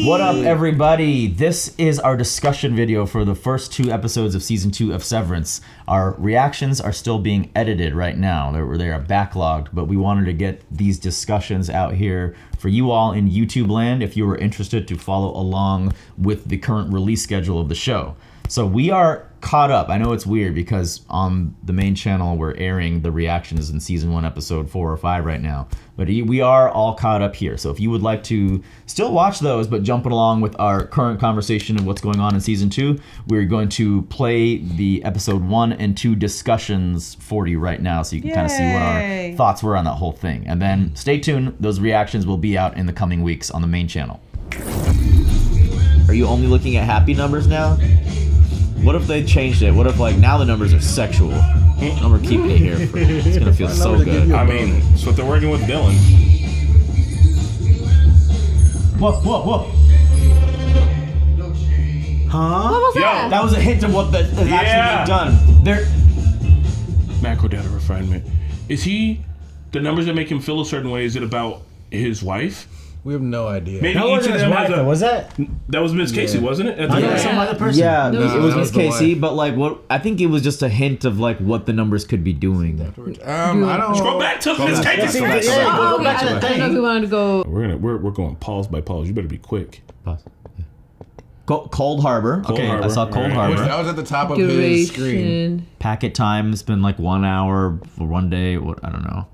What up, everybody? This is our discussion video for the first 2 episodes of season 2 of Severance. Our reactions are still being edited right now. They are backlogged, but we wanted to get these discussions out here for you all in YouTube land if you were interested to follow along with the current release schedule of the show. So we are caught up. I know it's weird because on the main channel we're airing the reactions in season 1 episode 4 or 5 right now, but we are all caught up here. So if you would like to still watch those but jumping along with our current conversation of what's going on in season 2, we're going to play the episode 1 and 2 discussions for you right now so you can kind of see what our thoughts were on that whole thing. And then stay tuned, those reactions will be out in the coming weeks on the main channel. Are you only looking at happy numbers now? What if they changed it? What if, like, now the numbers are sexual? And we're keeping it here. It's gonna feel so good. I mean, that's what they're working with Dylan. Whoa. Huh? What was that? That was a hint of what is actually being done. Macro data refinement. Is he, the numbers that make him feel a certain way, is it about his wife? We have no idea. Maybe That each wasn't of his them wife, has though, was that? That was Miss Casey, wasn't it? At the I thought it end? was some other person. Yeah, No, it was that Miss was the Casey, wife. but like I think it was just a hint of like what the numbers could be doing. I don't. Scroll back to Miss Casey. Yeah, Oh, go okay. back to I the don't know if thing. you wanted to go. We're going pause by pause. You better be quick. Cold Harbor. Okay, Harbor. I saw Cold Alright. Harbor. That was at the top of his screen. Duration. Packet time has been like 1 hour for 1 day. What I don't know.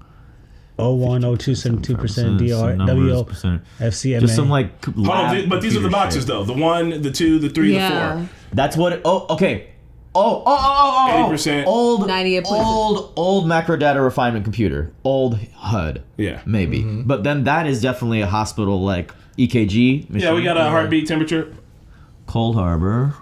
0.00272% DR Numbers, percent. FCMA. Just some like. Hold on, but these are the boxes though. The 1, the 2, the 3, Yeah. the 4. That's what. Okay. 80%. Old 98 places. old macro data refinement computer. Old HUD. Yeah. Maybe. But then that is definitely a hospital like EKG machine. Yeah, we got a heartbeat temperature. Cold Harbor.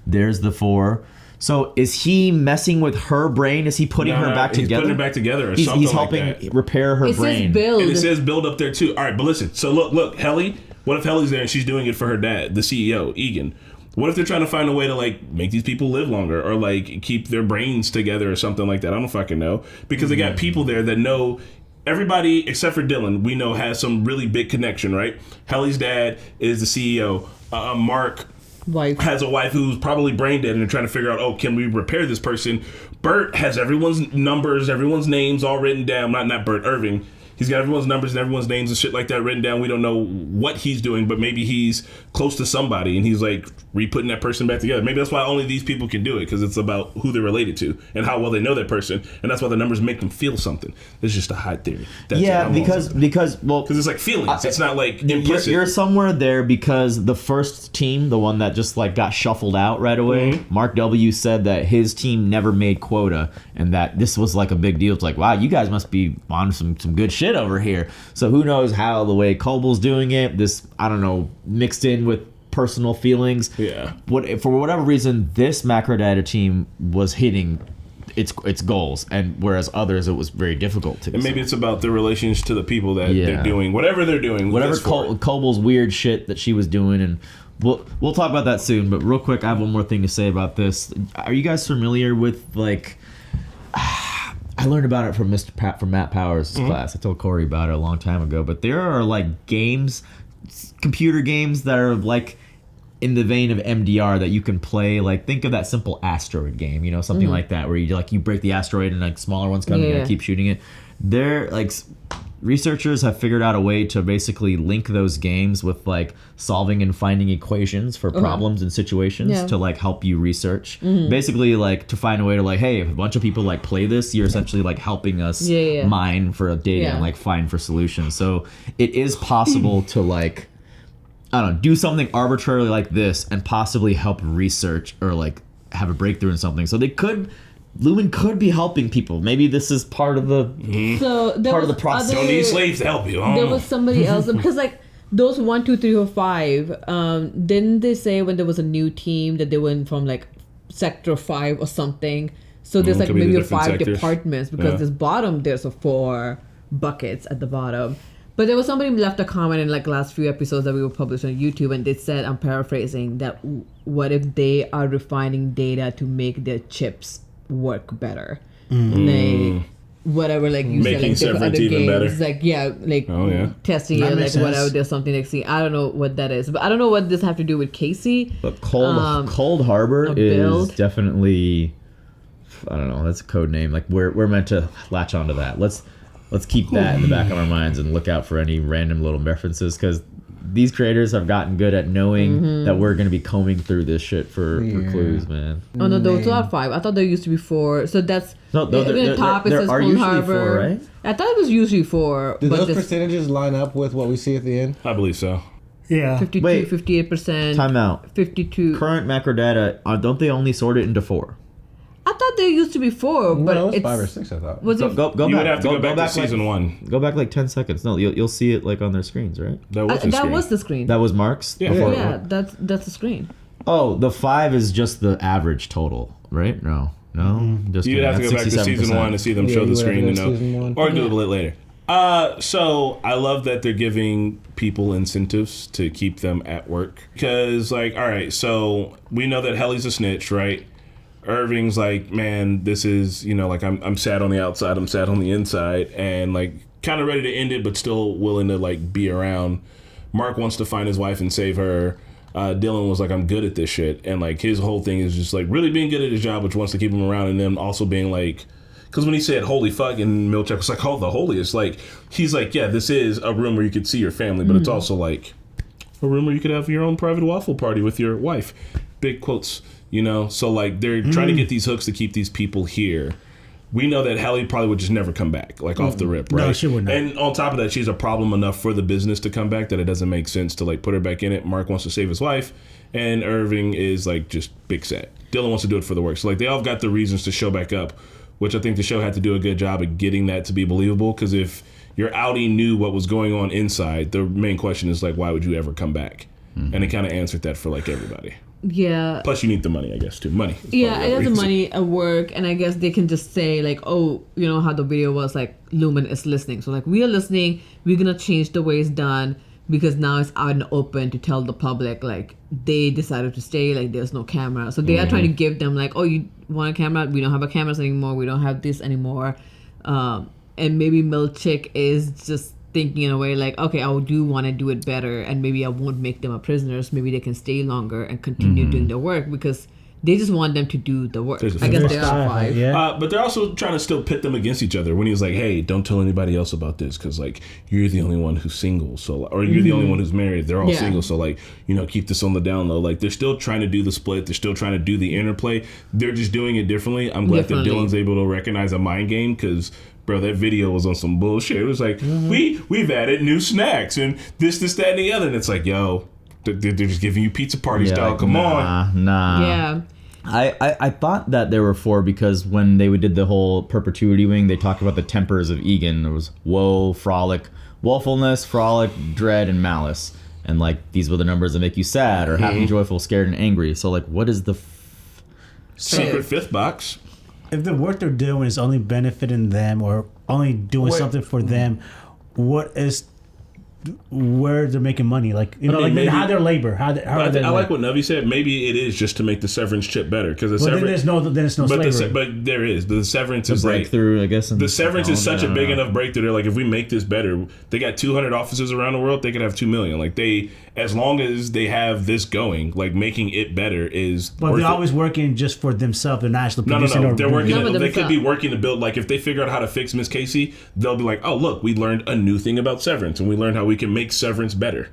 There's the 4. So is he messing with her brain? Is he putting her back he's together? putting her back together or He's something helping like that. repair her It brain. says build. And it says build up there too. All right, but listen. So look, Helly. What if Helly's there and she's doing it for her dad, the CEO, Egan? What if they're trying to find a way to like make these people live longer or like keep their brains together or something like that? I don't fucking know, because they got people there that know. Everybody except for Dylan, we know, has some really big connection, right? Helly's dad is the CEO. Mark Wife. has a wife who's probably brain dead and they're trying to figure out, oh, can we repair this person? Bert has everyone's numbers, everyone's names all written down. Not Bert, Irving. He's got everyone's numbers and everyone's names and shit like that written down. We don't know what he's doing, but maybe he's close to somebody and he's like re-putting that person back together. Maybe that's why only these people can do it, because it's about who they're related to and how well they know that person, and that's why the numbers make them feel something. It's just a hot theory. That's Yeah, it. I'm because it's like feelings. It's not like implicit. You're somewhere there because the first team, the one that just like got shuffled out right away, Mm-hmm. Mark W said that his team never made quota and that this was like a big deal. It's like, wow, you guys must be on some good shit over here. So who knows how the way Cobal's doing it, this, I don't know, mixed in with personal feelings. Yeah. For whatever reason, this macro data team was hitting its goals, and whereas others it was very difficult to. And maybe it's about the relations to the people that Yeah. they're doing, whatever they're doing. whatever this for. Cobal's weird shit that she was doing, and we'll talk about that soon. But real quick, I have one more thing to say about this. Are you guys familiar with like? I learned about it from from Matt Powers' class. I told Corey about it a long time ago. But there are like games, computer games that are like in the vein of MDR that you can play. Like think of that simple asteroid game, you know, something like that, where you break the asteroid and like smaller ones come and you gotta keep shooting it. They're like researchers have figured out a way to basically link those games with like solving and finding equations for problems and situations to like help you research. Basically like to find a way to like, hey, if a bunch of people like play this, you're essentially like helping us mine for data and like find for solutions. So it is possible to like, I don't know, do something arbitrarily like this and possibly help research or like have a breakthrough in something. So Lumen could be helping people. Maybe this is part of the So there part of was the process. Don't need slaves to help you. There was somebody else because like those 1, 2, 3, or 5. Didn't they say when there was a new team that they went from like sector 5 or something? So there's like could be the maybe different 5 sectors. departments because this bottom there's a 4 buckets at the bottom. But there was somebody who left a comment in like last few episodes that we were published on YouTube, and they said, I'm paraphrasing, that what if they are refining data to make their chips work better? Like whatever, like you said, Making like different Severance other even games, better. like testing That it, like makes sense. whatever. There's something like I don't know what that is, but I don't know what this have to do with Casey. But Cold Harbor a is build. definitely, I don't know, that's a code name. Like we're meant to latch onto that. Let's keep that in the back of our minds and look out for any random little references, because these creators have gotten good at knowing that we're going to be combing through this shit for clues, man. Oh no, those are 5. I thought there used to be 4. So that's No, the top. It there says are Cold usually Harbor. 4, right? I thought it was usually 4. Do but those this percentages line up with what we see at the end? I believe so. Yeah. 52, Wait. 58%. Time out. 52. Current macro data, don't they only sort it into 4? I thought there used to be 4, but No, it was it's 5 or 6, I thought. Was Go it? back. You would have to go back to like- season 1. Go back like 10 seconds. No, you'll see it like on their screens, right? That was the That screen. was the screen. That was Mark's? Yeah. Before- yeah, that's the screen. Oh, the 5 is just the average total, right? No. Just You'd kidding. have to go That's back to season 67%. 1 to see them Yeah, show you the would have screen to to go know. to season 1. Or Google it later. So I love that they're giving people incentives to keep them at work. Because, like, all right, so we know that Helly's a snitch, right? Irving's like, man, this is, like I'm sad on the outside, I'm sad on the inside, and like kind of ready to end it, but still willing to like be around. Mark wants to find his wife and save her. Dylan was like, I'm good at this shit, and like his whole thing is just like really being good at his job, which wants to keep him around, and then also being like, because when he said holy fuck, and Milchek was like, oh, the holiest, like he's like, yeah, this is a room where you could see your family, but it's also like a room where you could have your own private waffle party with your wife. Big quotes. So like they're trying to get these hooks to keep these people here. We know that Hallie probably would just never come back, like off the rip, right? No, she would not. And on top of that, she's a problem enough for the business to come back that it doesn't make sense to like put her back in it. Mark wants to save his wife, and Irving is like just big set. Dylan wants to do it for the work. So like they all got the reasons to show back up, which I think the show had to do a good job of getting that to be believable. Because if your outie knew what was going on inside, the main question is like, why would you ever come back? And it kind of answered that for like everybody. Yeah. Plus, you need the money, I guess, too. Money. is Yeah, probably it the has the reason. money at work, and I guess they can just say like, oh, how the video was like, Lumen is listening. So like, we are listening. We're gonna change the way it's done because now it's out in the open to tell the public like they decided to stay. Like there's no camera, so they are trying to give them like, oh, you want a camera? We don't have a cameras anymore. We don't have this anymore. And maybe Milchik is just thinking in a way like, okay, I do want to do it better, and maybe I won't make them a prisoners. Maybe they can stay longer and continue doing their work because they just want them to do the work. There's a I guess few. they are 5. Yeah. But they're also trying to still pit them against each other when he's like, hey, don't tell anybody else about this because, like, you're the only one who's single. So, or you're the only one who's married. They're all Yeah. single. So, like, keep this on the down low. Like, they're still trying to do the split. They're still trying to do the interplay. They're just doing it differently. I'm glad that Differently. Dylan's able to recognize a mind game because, bro, that video was on some bullshit. It was like, we've added new snacks and this, that, and the other. And it's like, yo, they're just giving you pizza party style. like, Come on. Nah. Yeah. I thought that there were 4 because when they did the whole perpetuity wing, they talked about the tempers of Egan. There was woe, frolic, woefulness, frolic, dread, and malice. And like these were the numbers that make you sad or happy, joyful, scared, and angry. So like, what is the? Secret fifth box. If the work they're doing is only benefiting them or only doing something for them, what is where they're making money? Like mean, maybe- how their labor, how But they I like what Navi said. Maybe it is just to make the Severance chip better because the But then Severance. there's no slavery. But there is the Severance is like breakthrough, I guess. in the Severance is such a technology, I big don't know. enough breakthrough. They're like, if we make this better, they got 200 offices around the world. They could have 2 million. Like they, as long as they have this going, like making it better is. But worth they're it. always working just for themselves. They're not actually No. producing. or They're working. No, but They could be themselves. working to build. Like if they figure out how to fix Miss Casey, they'll be like, oh look, we learned a new thing about Severance, and we learned how we can make Severance better.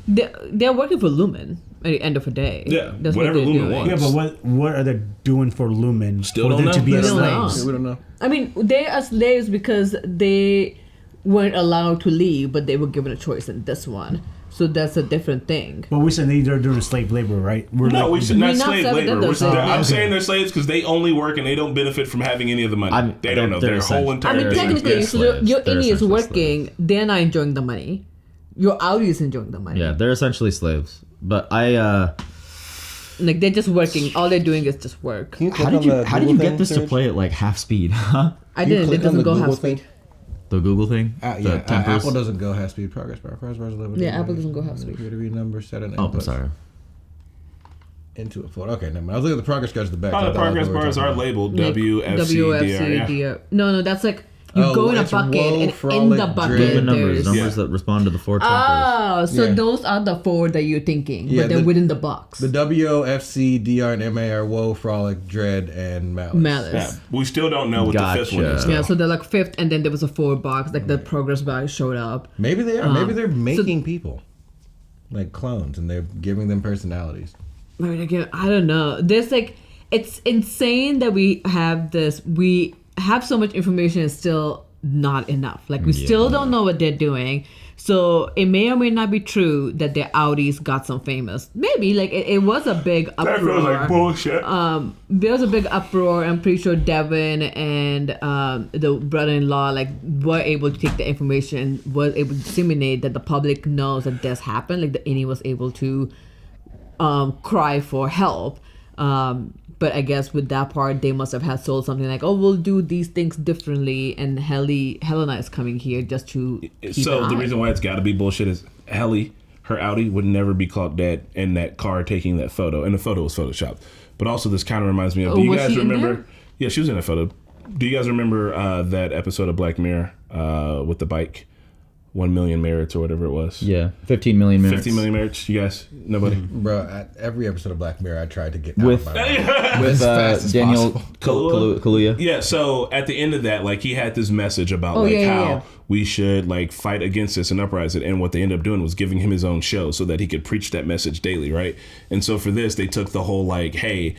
They're working for Lumen at the end of the day. Yeah, That's whatever what they're Lumen doing. wants. Yeah, but what are they doing for Lumen Still for don't them to know. be We as don't know. slaves? We don't know. I mean, they are slaves because they weren't allowed to leave, but they were given a choice in this one. So that's a different thing. But we said they're doing slave labor, right? We're No, we should not We're not slave saying that labor. they're We're slaves. I'm Okay. saying they're slaves because they only work and they don't benefit from having any of the money. They don't know. Their whole I entire mean, They're business. technically, essentially so slaves. your They're innie is essentially working, they're not enjoying the money. Your outie is enjoying the money. Yeah, they're essentially slaves. But Like, they're just working. All they're doing is just work. Can you click how did on you the how did Google you get thing, this to Serge? play at like half speed? Huh? I Can you didn't. click It doesn't on the go half Google speed. thing? The Google thing. Yeah, tempers? Apple doesn't go half speed. Progress bar. First version level. Yeah, Apple doesn't go half speed. Appear to be number set and Oh, I'm input. sorry. into a photo. Okay, never mind. I was looking at the progress bars at the back. All so I the thought that's progress what we were bars talking are about. labeled Like, WFCDR. No, that's like you Oh, go in a it's bucket, woe, and in frolic, the dread. bucket Lumen numbers there's. that respond to the 4 tempers. Oh, so Yeah. those are the 4 that you're thinking, Yeah, but they're the- within the box. The WOFC, DR, and MA are woe, frolic, dread, and malice. Malice. Yeah, we still don't know what the 5th one is. Gotcha. Yeah, though. so they're like 5th, and then there was a 4 box, like the progress bar showed up. Maybe they are. Maybe they're making people like clones, and they're giving them personalities. I mean, again, I don't know. There's like, it's insane that we have this. We have so much information and still not enough. Like, we still don't know what they're doing. So it may or may not be true that their Audis got some famous. Maybe, like, it was a big That feels like uproar. bullshit. There was a big uproar. I'm pretty sure Devin and the brother-in-law like were able to take the information, was able to disseminate that the public knows that this happened. Like, the Annie was able to cry for help. But I guess with that part, they must have had sold something like, "Oh, we'll do these things differently," and Helena is coming here just to keep So an the eye. reason why it's got to be bullshit is Helly, her Audi, would never be caught dead in that car taking that photo, and the photo was photoshopped. But also, this kind of reminds me of. Oh, Do you was guys she in remember? there? Yeah, she was in that photo. Do you guys remember that episode of Black Mirror with the bike? 1 million merits or whatever it was. Yeah, 15 million minutes. 50 million merits. You guys, nobody. Bro, at every episode of Black Mirror, I tried to get out With- of my mind. With As fast as Daniel possible. Kaluuya. Yeah, so at the end of that, like, he had this message about Oh, yeah, how yeah. we should like fight against this and uprise it. And what they ended up doing was giving him his own show so that he could preach that message daily, right? And so for this, they took the whole like, hey,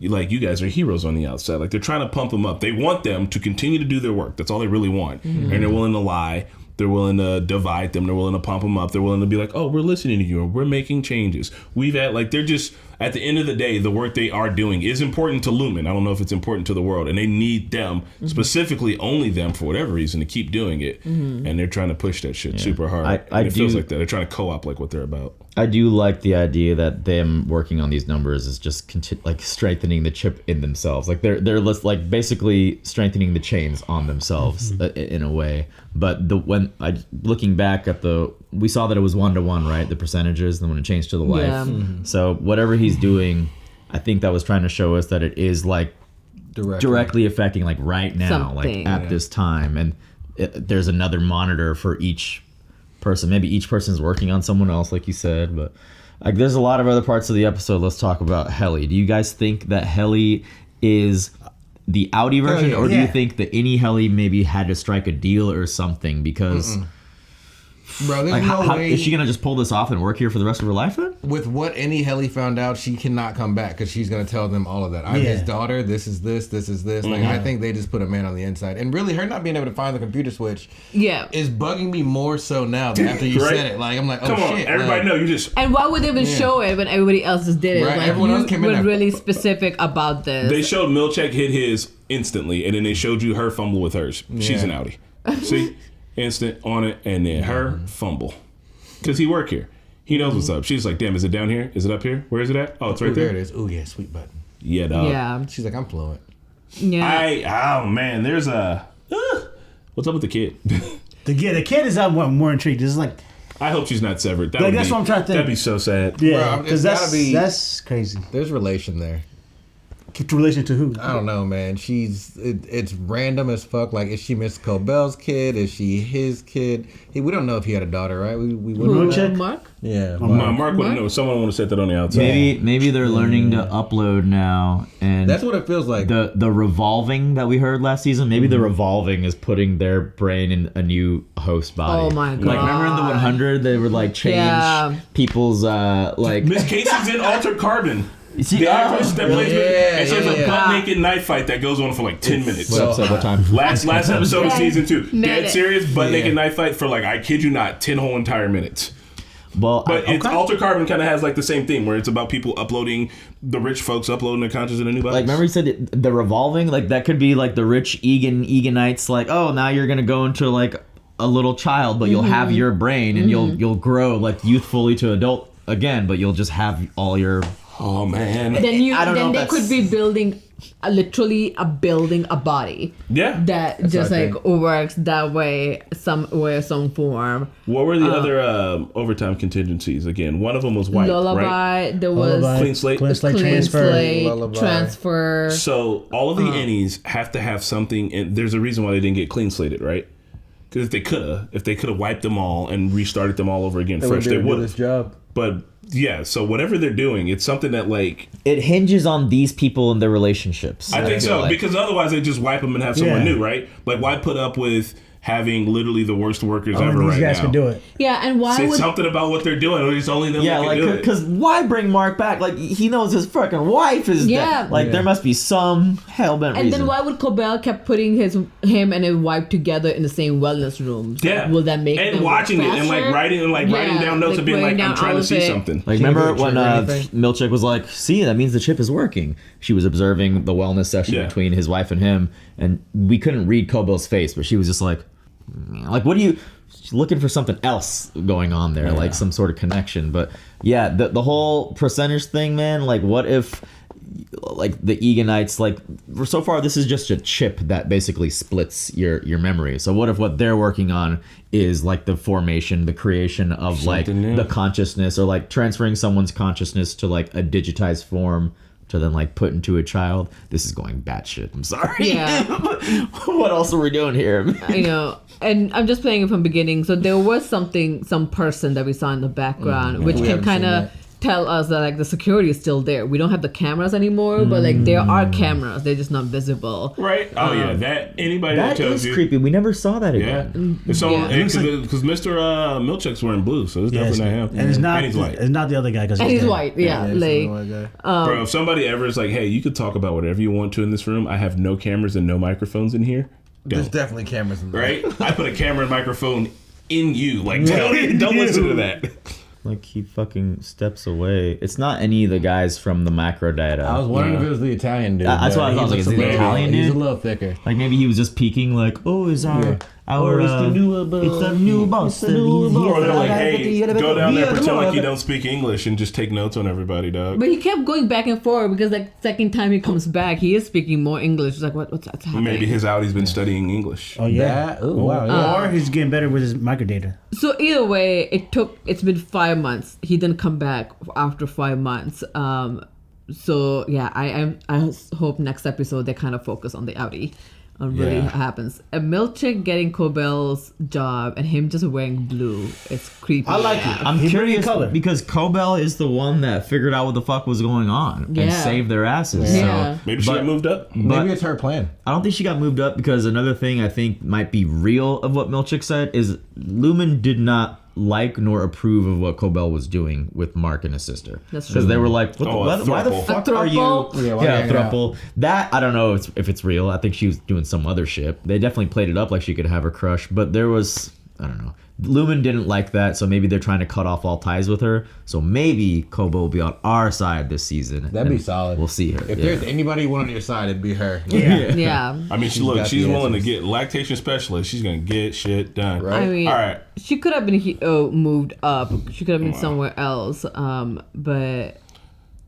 like, you guys are heroes on the outside. Like, they're trying to pump them up. They want them to continue to do their work. That's all they really want. And they're willing to lie. They're willing to divide them. They're willing to pump them up. They're willing to be like, oh, we're listening to you. We're making changes. We've had, like, they're just, at the end of the day, the work they are doing is important to Lumen. I don't know if it's important to the world. And they need them, specifically only them, for whatever reason, to keep doing it. And they're trying to push that shit super hard. I it feels do- like that. They're trying to co-op, like, what they're about. I do like the idea that them working on these numbers is just like strengthening the chip in themselves. Like they're like basically strengthening the chains on themselves in a way. But looking back at we saw that it was 1-to-1, right? The percentages, then when it changed to the life. Yeah. So whatever he's doing, I think that was trying to show us that it is like directly affecting like right now, Something. like at this time, and there's another monitor for each person. Maybe each person's working on someone else, like you said, but like there's a lot of other parts of the episode. Let's talk about Helly. Do you guys think that Helly is the Audi version, yeah. or do you Yeah. think that any Helly maybe had to strike a deal or something? Because Bro, there's like, no how, way. is she gonna just pull this off and work here for the rest of her life then? With what any Helly found out, she cannot come back because she's going to tell them all of that. I'm Yeah. his daughter. This is this. This is this. Like, I think they just put a man on the inside. And really, her not being able to find the computer switch Yeah. is bugging me more so now than after you Right? said it. Like, I'm like, oh, Come on, shit. everybody like, know you just... And why would they even show it when everybody else just did it? Right, Like, everyone you else came in were there. really specific about this. They showed Milchek hit his instantly, and then they showed you her fumble with hers. She's an Audi. See? Instant on it, and then her fumble. Because he work here. He knows what's up. She's like, damn, is it down here? Is it up here? Where is it at? Oh, it's right Ooh, there there. it is. Oh, yeah, sweet button. Yeah, dog. yeah. She's like, I'm fluent. Yeah. Oh, man, there's a... what's up with the kid? The kid is I'm more intrigued. It's like, I hope she's not severed. That Like, would that's be, what I'm trying to think. That'd be so sad. yeah, Bro, because it's gotta be- that's crazy. There's relation there. Keep relation to who? I don't know, man. It's random as fuck. Like, is she Miss Cobell's kid? Is she his kid? We don't know if he had a daughter, right? We wouldn't Who, know. check. Mark? Yeah. Mark wouldn't know. Someone would have said that on the outside. Maybe they're learning to upload now, and That's what it feels like. the revolving that we heard last season. Maybe the revolving is putting their brain in a new host body. Oh my Like remember in the God. 100 they would like change Yeah. people's like. Miss Casey's in Altered Carbon. You see, The actress that plays yeah, with... And so it's a yeah. butt-naked knife fight that goes on for like 10 minutes. what episode? What time? Last episode of season 2. Dead Minute. serious butt-naked Yeah. knife fight for like, I kid you not, 10 whole entire minutes. Well, But it's okay. Altered Carbon kind of has like the same thing where it's about people uploading, the rich folks uploading their conscience in a new body. Like remember you said the revolving, like that could be like the rich Eganites, like, oh, now you're gonna go into like a little child, but you'll have your brain and you'll grow like youthfully to adult again, but you'll just have all your... Oh man. Then I don't know they if could that's- be building literally a building a body. Yeah. That just what I like works that way, some way or some form. What were the other overtime contingencies? Again, one of them was white, Lullaby, right? there was Lullaby, Clean slate? clean slate clean transfer. slate, Lullaby. transfer. So all of the innies have to have something, and there's a reason why they didn't get clean slated, right? Because if they could have wiped them all and restarted them all over again fresh, they would have. job. But yeah, so whatever they're doing, it's something that like It hinges on these people and their relationships. I think feel so like. because otherwise they just wipe them and have someone Yeah. new, right? Like why put up with having literally the worst workers Only ever these right guys now? can do it. Yeah, and why Say would something about what they're doing, or it's only them Yeah, that like, can do it. because why bring Mark back? Like, he knows his fucking wife is Yeah. dead. Like, there must be some hell-bent and reason. then why would Cobell kept putting him and his wife together in the same wellness room? Yeah, Will that make and them watching it and like faster? writing down notes like and being like, writing I'm down trying all to of see it. something. Like, Can you remember do a when trigger or anything? Milchick was like, see, that means the chip is working. She was observing the wellness session Yeah. between his wife and him, and we couldn't read Cobell's face, but she was just like, what do you... She's looking for something else going on there, like some sort of connection. But yeah, the whole percentage thing, man, like what if like the Eganites, like so far this is just a chip that basically splits your memory. So what if what they're working on is like the formation, the creation of like Something new. the consciousness, or like transferring someone's consciousness to like a digitized form to then like put into a child? This is going batshit. I'm sorry. Yeah. What else are we doing here? You know, and I'm just playing it from beginning. So there was some person that we saw in the background, which We can haven't seen kind of that. tell us that like the security is still there. We don't have the cameras anymore, but like there are cameras. They're just not visible. Right? Oh yeah, that anybody that, That tells is you. creepy. We never saw that Yeah, again. so Yeah. because Mr. Milchick's wearing blue, so it's Yes. definitely not him. And it's not. And he's white. It's not the other guy because And he's white. Yeah, like Bro, if somebody ever is like, "Hey, you could talk about whatever you want to in this room. I have no cameras and no microphones in here." There's Don't. definitely cameras in there. Right? I put a camera and microphone in you. Like, don't listen to that. Like he fucking steps away. It's not any of the guys from the macro data. I was wondering if it was the Italian dude. That's but what I thought, he like, is looks it the a little- Italian He's dude? a little thicker. Like maybe he was just peeking, like, oh, is our Yeah. our it's the new boss. it's the new boss. It's the new boss. Or they're like, "Hey, go down there, pretend like you don't speak English, and just take notes on everybody, dog." But he kept going back and forth because like second time he comes back, he is speaking more English. It's like what's happening? Maybe his Audi's been studying English. Oh yeah. That? Ooh, wow. Or he's getting better with his microdata. So either way, it's been 5 months. He didn't come back after 5 months. So yeah, I hope next episode they kind of focus on the Audi. On really Yeah. happens. A Milchick getting Cobell's job and him just wearing blue. It's creepy. I like it. I'm He bringing curious color. because Cobell is the one that figured out what the fuck was going on and Yeah. saved their asses. Yeah. So Maybe she got moved up. Maybe it's her plan. I don't think she got moved up because another thing I think might be real of what Milchick said is Lumen did not like nor approve of what Cobell was doing with Mark and his sister. That's Because true. they were like, what Oh, why the throuple. fuck A are you? throuple? Yeah, why Yeah, hanging out? throuple. That I don't know if it's real. I think she was doing some other shit. They definitely played it up like she could have her crush, but there was I don't know. Lumen didn't like that, so maybe they're trying to cut off all ties with her. So maybe Kobo will be on our side this season. That'd be and solid. We'll see her. If yeah. there's anybody on your side, it'd be her. Yeah. Yeah. I mean, She's look, got she's the willing to answers. get lactation specialist. She's gonna get shit done. Right. I mean, All right. she could have been moved up. She could have been somewhere else. But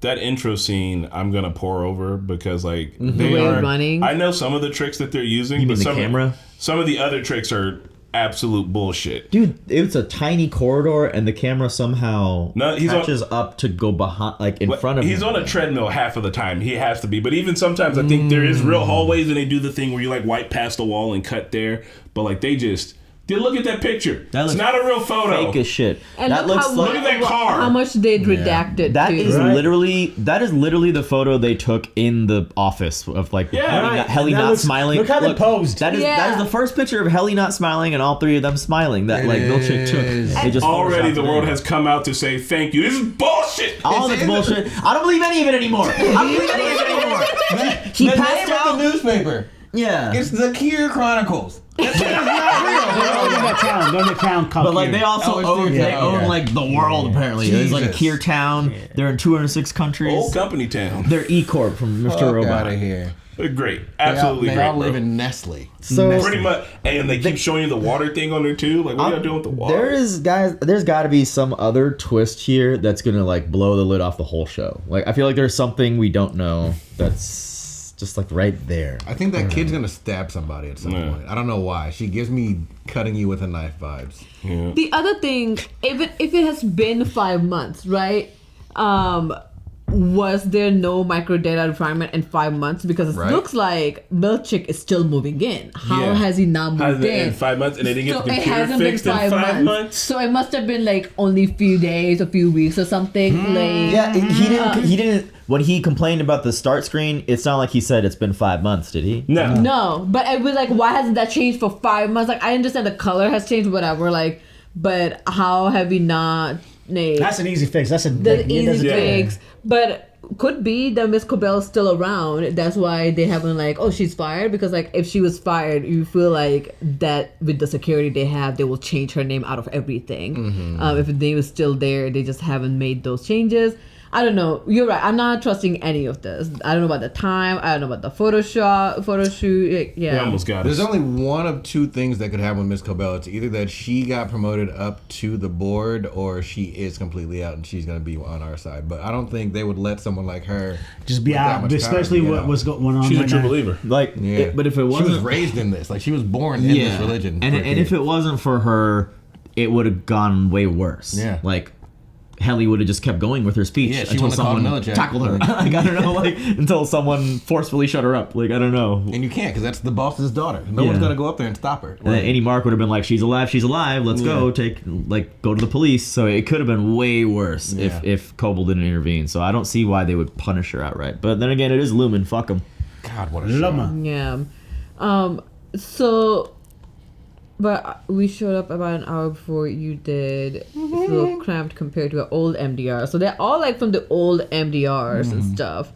That intro scene, I'm gonna pour over because like The they way are running. I know some of the tricks that they're using, You but mean the some camera? some of the other tricks are absolute bullshit. Dude, it's a tiny corridor, and the camera somehow No, he's on- catches up to go behind, like in front of He's him. on a treadmill half of the time. He has to be. But even sometimes I think there is real hallways and they do the thing where you like wipe past the wall and cut there. But like they just dude, look at that picture. That It's looks not a real photo. fake as shit. and that look looks how, like Look at that car. how much they redacted. that too. is Right. literally the photo they took in the office of like Yeah. Helly, Right. not, Helly That not looks- smiling. look how they posed. That is Yeah. the first picture of Helly not smiling and all three of them smiling. That like Milchick took. is. They just Already photoshopped the it world in. has come out to say thank you. This is bullshit. All of it's bullshit. I don't believe any of it anymore. I don't believe any of it anymore. He The passed name out. of the newspaper. Yeah. It's the Kier Chronicles. That's not They're real. in that town. They're in the town called But like they Kier. also Oh, it's own, their they town, own yeah. like the world apparently. It's like a Jesus. Kier town. They're in 206 countries. Old company town. They're E Corp from Mr. Fuck Robot. out of here. They're great. Absolutely they great. all bro. live in Nestle. So Pretty much. And they keep showing you the water thing on there too. Like what are y'all doing with the water? there's got to be some other twist here that's gonna like blow the lid off the whole show. Like I feel like there's something we don't know that's just like right there. I think that kid's gonna stab somebody at some point. I don't know why. She gives me cutting you with a knife vibes. Yeah. The other thing, if it has been 5 months, right? Was there no micro data requirement in 5 months? Because it looks like Milkchick is still moving in. How has he not moved in? In 5 months, and they didn't get the it computer hasn't been fixed in 5 months. So it must have been like only a few days, a few weeks, or something. Like Yeah, he didn't. When he complained about the start screen, it's not like he said it's been 5 months, did he? No, but it was like, why hasn't that changed for 5 months? Like, I understand the color has changed, whatever. Like, but how have we not? That's an easy fix. That's easy fix. But could be that Miss Cobell's still around. That's why they haven't like, oh, she's fired. Because like, if she was fired, you feel like that with the security they have, they will change her name out of everything. If the name is still there, they just haven't made those changes. I don't know. You're right. I'm not trusting any of this. I don't know about the time. I don't know about the photo shoot. We almost got it. There's only one of two things that could happen with Miss Cobell. It's either that she got promoted up to the board, or she is completely out and she's going to be on our side. But I don't think they would let someone like her just be out, especially what's going on. She's right a true now. believer. Like, but if it wasn't, she was raised in this. Like, she was born in this religion. And if it wasn't for her, it would have gone way worse. Yeah. Like, Helly would have just kept going with her speech she until wouldn't have called someone Milkchick. tackled her. Like, I don't know, like until someone forcefully shut her up. Like, I don't know. And you can't, because that's the boss's daughter. No one's gonna go up there and stop her. And then Annie Mark would have been like, "She's alive, let's go, go to the police." So it could have been way worse if Coble didn't intervene. So I don't see why they would punish her outright. But then again, it is Lumen. Fuck them. God, what a shame. Yeah. But we showed up about an hour before you did. It's a little cramped compared to our old MDR. So they're all like from the old MDRs and stuff.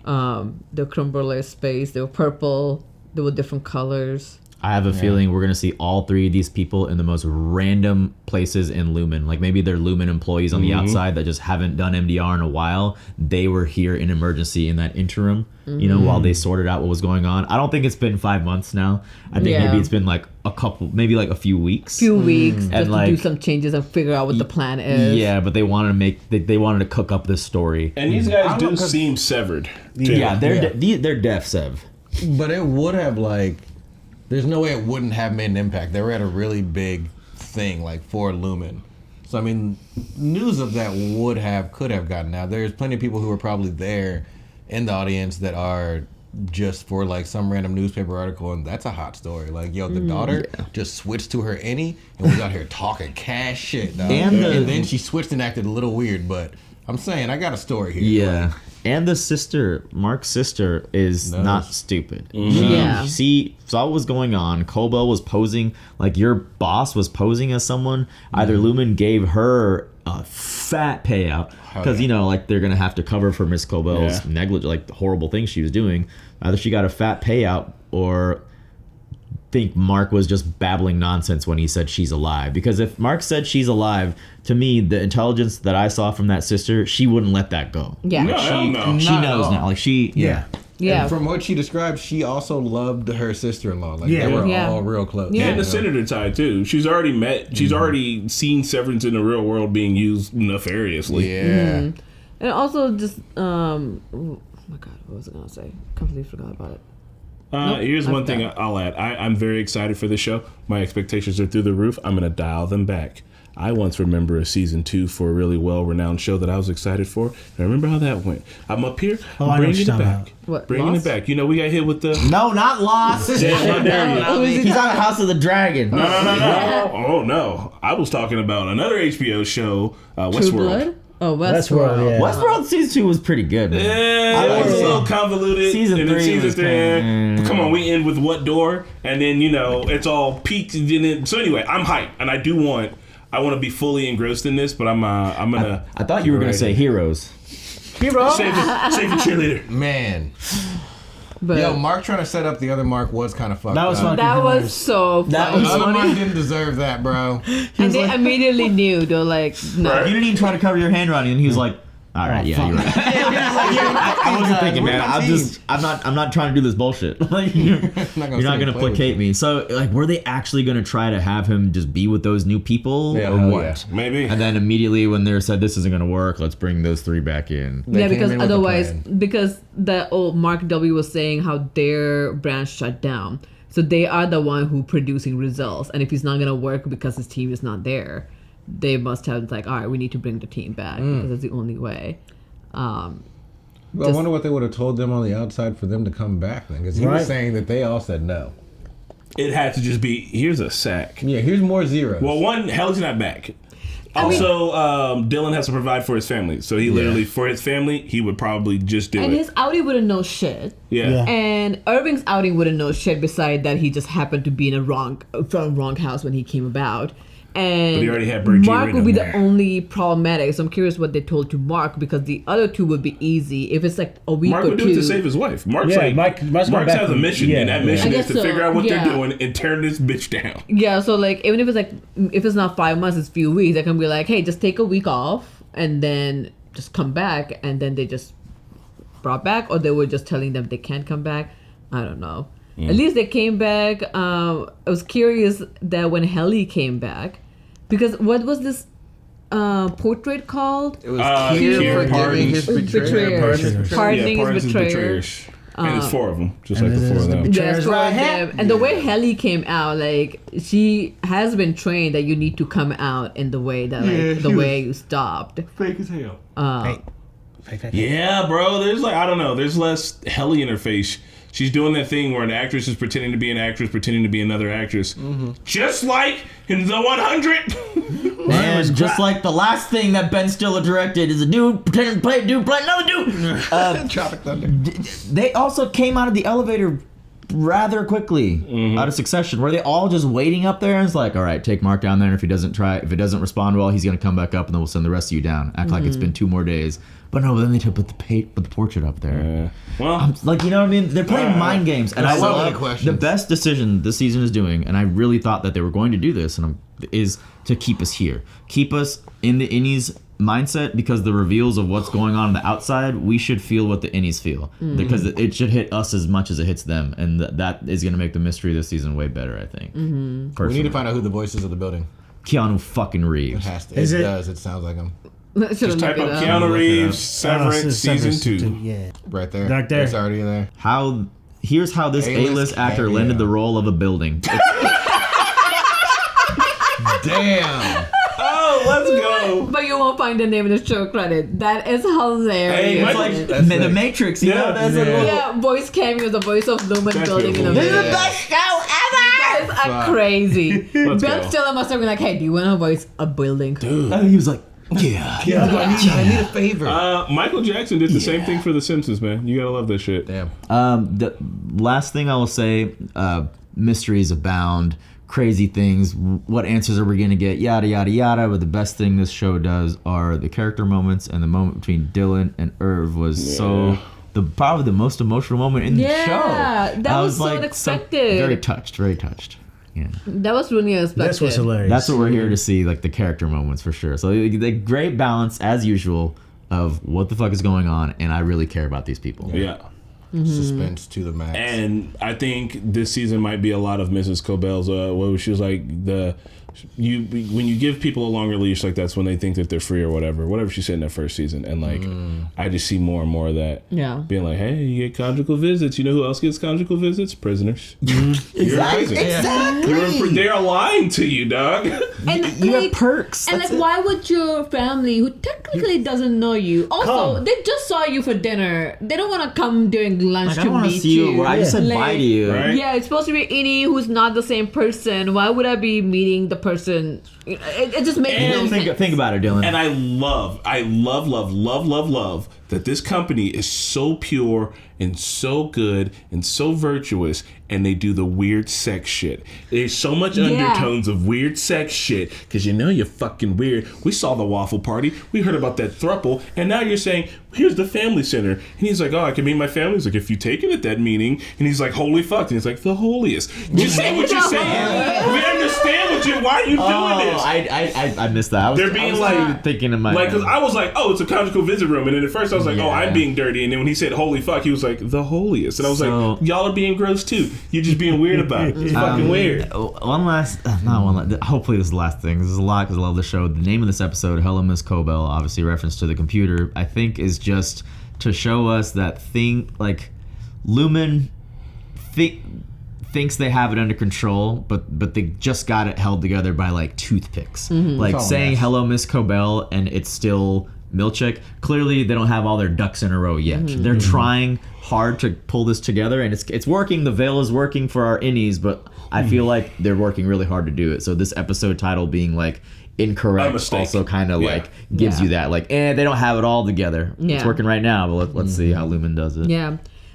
The creme brulee space. They were purple. They were different colors. I have a feeling we're gonna see all three of these people in the most random places in Lumen. Like maybe they're Lumen employees on the outside that just haven't done MDR in a while. They were here in emergency in that interim, while they sorted out what was going on. I don't think it's been 5 months now. I think maybe it's been like a few weeks. Just and to do some changes and figure out what the plan is. Yeah, but they wanted to they wanted to cook up this story. And these guys do seem severed. Too. Yeah, they're deaf, Sev. But it would have there's no way it wouldn't have made an impact. They were at a really big thing, like for Lumen. So I mean, news of that could have gotten out. There's plenty of people who are probably there in the audience that are just for like some random newspaper article, and that's a hot story. Like, yo, the daughter just switched to her Annie and was out here talking cash shit, dog. And then she switched and acted a little weird, but I'm saying I got a story here. Yeah. And the sister, Mark's sister, is not stupid. She saw what was going on. Cobell was posing, like your boss was posing as someone. Either Lumen gave her a fat payout, because, like they're going to have to cover for Miss Cobell's negligence, like the horrible things she was doing. Either she got a fat payout, or think Mark was just babbling nonsense when he said she's alive. Because if Mark said she's alive, to me, the intelligence that I saw from that sister, she wouldn't let that go. Yeah. She knows now. Like Yeah. And from what she described, she also loved her sister-in-law. Like they were all real close. Yeah. And the senator tie too. She's already seen Severance in the real world being used nefariously. Yeah. And also just oh my god, what was I gonna say? Completely forgot about it. Here's one thing I'll add. I'm very excited for this show. My expectations are through the roof. I'm going to dial them back. I once remember a season 2 for a really well-renowned show that I was excited for. And I remember how that went. I'm up here, bringing it back. What, bringing Lost? it back. We got hit with the... No, not Lost. How dare you. He's on House of the Dragon. No. Oh, no. I was talking about another HBO show, Westworld. True Blood? Oh, Westworld. Westworld season 2 was pretty good, man. Yeah, it was a little convoluted. Season 3 was kinda... Come on, we end with what door? And then, it's all peaked. So anyway, I'm hyped. And I want to be fully engrossed in this, but I'm gonna... I thought you were going to say Heroes. Save the cheerleader. Man. But yo, Mark trying to set up the other Mark was kind of fucked That was up. that was so funny. That was The other funny. Mark didn't deserve that, bro. And they immediately knew. They're like, no. You didn't even try to cover your hand around it, and he was like, All right, yeah, you're right. I wasn't thinking, man. I'm not trying to do this bullshit. Like, you're not gonna placate me. So, like, were they actually gonna try to have him just be with those new people, or what? Yeah. Maybe. And then immediately when they said this isn't gonna work, let's bring those 3 back in. Yeah, came because in with a otherwise, plan. because the old Mark W was saying how their branch shut down, so they are the one who producing results, and if he's not gonna work because his team is not there, they must have like, all right, we need to bring the team back because that's the only way. Well, I wonder what they would have told them on the outside for them to come back then, because he was saying that they all said no. It had to just be, here's a sack. Yeah, here's more zeros. Well, one, Helly's not back. Also, Dylan has to provide for his family. So he literally, for his family, he would probably just do and it. his outing wouldn't know shit. Yeah. And Irving's outing wouldn't know shit beside that he just happened to be in a wrong house when he came about. And But he already had Bridget Mark would be the there. only problematic. So I'm curious what they told to Mark, because the other two would be easy if it's like a week Mark or would two. do it to save his wife. Mark's Yeah, like, Mark's Mark going back has a from- mission, yeah, and that yeah. mission I is guess to figure out what yeah. they're doing and tear this bitch down. Yeah, so like even if it's like if it's not 5 months, it's a few weeks. I can be like, hey, just take a week off and then just come back, and then they just brought back, or they were just telling them they can't come back. I don't know. At least they came back. I was curious that when Helly came back, because what was this portrait called? It was Kier forgiving his pardons. betrayer. Pardoning pardons his his betrayer. betrayers. And it's 4 of them, just like and the then 4 of there's them. the Yeah, Betrayers four right of here. them. And the way Helly came out, like she has been trained that you need to come out in the way that like the way you stopped. Fake as hell. Fake. Yeah, bro. There's like, I don't know. There's less Helly in her face. She's doing that thing where an actress is pretending to be an actress, pretending to be another actress. Just like in The 100. And just like the last thing that Ben Stiller directed is a dude pretending to play another dude. Tropic Thunder. They also came out of the elevator rather quickly out of succession. Were they all just waiting up there? And it's like, all right, take Mark down there, and if it doesn't respond well, he's gonna come back up, and then we'll send the rest of you down. Act like it's been 2 more days. But no, then they put the portrait up there. Well, Like, you know what I mean? They're playing mind games, and I so many love questions. the best decision this season is doing, and I really thought that they were going to do this, is to keep us here, keep us in the innies mindset, because the reveals of what's going on the outside, we should feel what the innies feel, because it should hit us as much as it hits them, and that is going to make the mystery this season way better, I think. We need to find out who the voice is of the building. Keanu fucking Reeves. It has to. Is It it- does. It sounds like him. just type up Look Keanu it Reeves, up. Severance, season 2. Yeah. Right there. Right there. It's already there. Here's how this A-list A-list actor cameo. landed the role of a building. Damn. Oh, let's go. But you won't find the name in the show credit. That is hilarious. Hey, It's like the Matrix, you know? Yeah. That's a little... yeah, voice cameo, the voice of Lumen That's building in the beautiful. middle. This is the best show ever! Guys are crazy. Let's Ben go. Stiller must have been like, hey, do you want to voice a building? He was like, yeah. I need a favor. Michael Jackson did the same thing for The Simpsons, man. You gotta love this shit. Damn. The last thing I will say, mysteries abound, crazy things. What answers are we going to get? Yada, yada, yada. But the best thing this show does are the character moments, and the moment between Dylan and Irv was probably the most emotional moment in the show. Yeah, that I was so like, unexpected. very touched. Yeah. That was really unexpected. This was hilarious. That's what we're here to see, like the character moments for sure. So the great balance, as usual, of what the fuck is going on, and I really care about these people. Yeah. Suspense to the max. And I think this season might be a lot of Mrs. Cobell's, where she was like, when you give people a longer leash, like that's when they think that they're free or whatever she said in that first season. And like, I just see more and more of that. Yeah. Being like, hey, you get conjugal visits. You know who else gets conjugal visits? Prisoners. Exactly. They are lying to you, dog. And You like, have perks. And That's like, it. why would your family, who technically doesn't know you, also Come. they just saw you for dinner. They don't want to come during lunch Like, I to don't want to meet see you. Well, I just said Like, bye to you. Right? Yeah, it's supposed to be Innie who's not the same person. Why would I be meeting the person? It just makes no sense. Think about it, Dylan. And I love that this company is so pure and so good and so virtuous, and they do the weird sex shit. There's so much undertones of weird sex shit because you're fucking weird. We saw the waffle party. We heard about that throuple, and now you're saying, here's the family center. And he's like, oh, I can meet my family. He's like, if you take it at that meeting. And he's like, holy fuck. And he's like, the holiest. You say what you're saying. We understand what you. Why are you doing this? I missed that. They're being like thinking in my like, because head. I was like, oh, it's a conjugal visit room, and then at first I was like, oh, I'm being dirty, and then when he said holy fuck, he was like, the holiest, and I was like, y'all are being gross too. You're just being weird about it. It's fucking weird. Hopefully this is the last thing. This is a lot because I love the show. The name of this episode, Hello Miss Cobell, obviously reference to the computer, I think is just to show us that thing, like Lumen thinks they have it under control, but they just got it held together by like toothpicks. Like saying hello Miss Cobell and it's still Milchick. Clearly they don't have all their ducks in a row yet. They're trying hard to pull this together, and it's working. The veil is working for our innies, but I feel like they're working really hard to do it. So this episode title being like incorrect also kind of like gives you that like, they don't have it all together. It's working right now, but let's see how Lumen does it.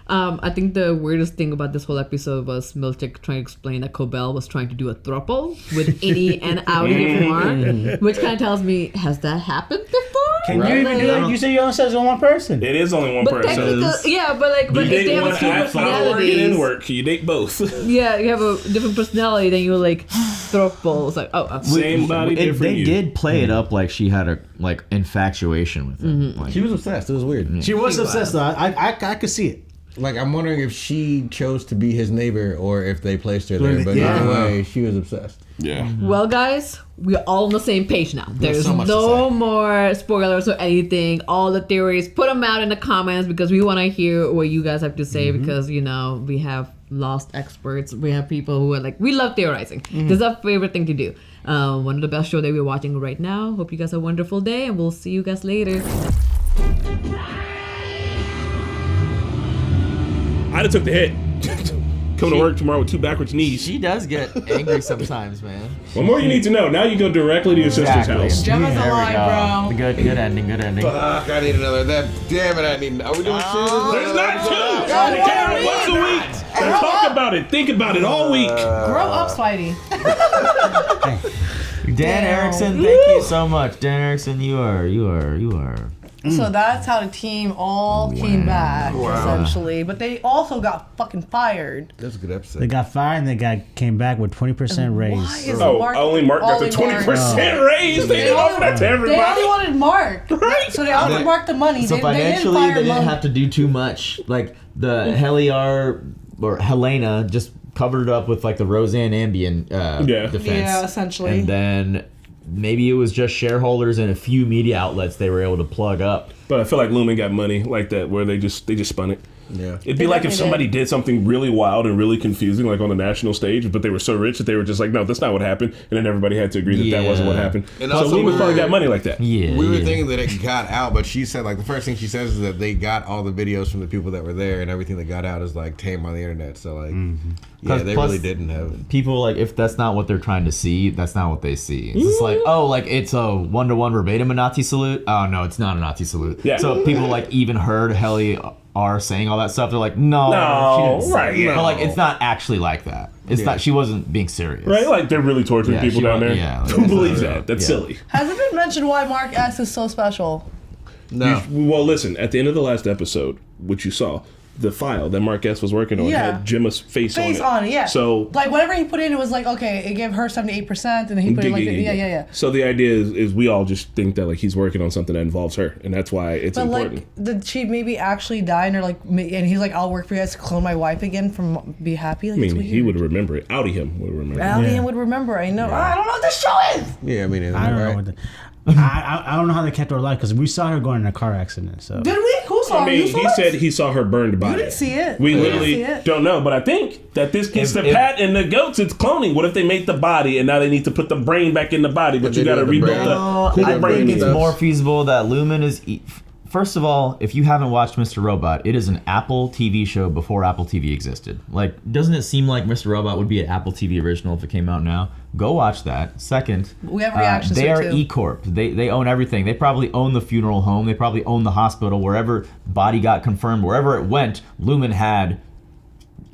I think the weirdest thing about this whole episode was Milchick trying to explain that Cobell was trying to do a throuple with Innie and Outie and Mark, which kind of tells me, has that happened before? Can you even do it? You say you only says one person. It is only one But person. but You if date they one have two outside work and in personalities, work. You date both. you have a different personality, then you're like throuple. It's like, Same body, different They you. did play it up like she had a like infatuation with him. Like, She was obsessed. It was weird. She was obsessed though. I could see it. Like, I'm wondering if she chose to be his neighbor or if they placed her there. But either way, she was obsessed. Yeah. well, guys, we're all on the same page now. There's so much to no say. more spoilers or anything. All the theories, put them out in the comments because we want to hear what you guys have to say because, we have lost experts. We have people who are like, we love theorizing. This is our favorite thing to do. One of the best shows that we're watching right now. Hope you guys have a wonderful day, and we'll see you guys later. I'd have took the hit. Come to work tomorrow with two backwards knees. she does get angry sometimes, man. What more you need to know? Now you go directly to your sister's house. Gemma's There we alive, go. bro. Good ending. Good ending. Fuck, I need another. Damn it, I need. Are we doing There's not two. Karen, once a week. Now talk about it. Think about it all week. Grow up, Spidey. Dan Erickson, thank you so much. Dan Erickson, you are. So that's how the team all came back, essentially. But they also got fucking fired. That's a good episode. They got fired and they came back with 20% raise. Why is Oh, Mark only Mark got the 20% raise. They didn't offer that to They everybody. only wanted Mark. Right. So they offered Mark the money. So they financially, didn't fire they didn't Monk. have to do too much. Like the Heliar or Helena just covered it up with like the Roseanne Ambien defense. Yeah, essentially. And then maybe it was just shareholders and a few media outlets they were able to plug up. But I feel like Lumen got money like that where they just spun it. Yeah. It'd be like if definitely somebody did something really wild and really confusing, like on the national stage, but they were so rich that they were just like, no, that's not what happened. And then everybody had to agree that that wasn't what happened. And So also Lumen probably got money like that. Yeah. We were thinking that it got out, but she said, like, the first thing she says is that they got all the videos from the people that were there, and everything that got out is, like, tame on the internet. So, like, yeah, they Plus, really didn't have it. people, like, if that's not what they're trying to see, that's not what they see. It's just like, oh, like, it's a one-to-one verbatim a Nazi salute. Oh, no, it's not a Nazi salute. Yeah. So people, like, even heard Heli are saying all that stuff. They're like, no, she didn't say right, it. yeah. But, like, it's not actually like that. It's not, she wasn't being serious. Right? Like they're really torturing Yeah, people she down wa- there. yeah, like, Who it's believes not real. that? That's Yeah. silly. Has it been mentioned why Mark S is so special? No. Well, listen, at the end of the last episode, which you saw, the file that Mark S was working on Yeah. had Gemma's face on it. Yeah. So like whatever he put in, it was like, okay, it gave her 78%, and then he put in like, yeah. So the idea is we all just think that like he's working on something that involves her, and that's why it's But important. like, did she maybe actually die, and and he's like, I'll work for you guys to clone my wife again from Be Happy? Like, I it's mean, weird. he would remember it. Outie him would remember. Alien would remember. I know. I don't know what this show is. Yeah, I mean, I don't know what I don't know how they kept her alive because we saw her going in a car accident. So Did we? Who saw I it? You mean, saw he it? said he saw her burned body. You didn't see it. We You didn't literally see it. don't know, but I think that this gets If- the if- Pat and the goats. It's cloning. What if they make the body and now they need to put the brain back in the body, but But you they got to do the rebuild brain. the who I the brain think is. it's more feasible that Lumen is. First of all, if you haven't watched Mr. Robot, it is an Apple TV show before Apple TV existed. Like, doesn't it seem like Mr. Robot would be an Apple TV original if it came out now? Go watch that. Second, We have reactions they to it, are too. E Corp. They own everything. They probably own the funeral home. They probably own the hospital. Wherever body got confirmed, wherever it went, Lumen had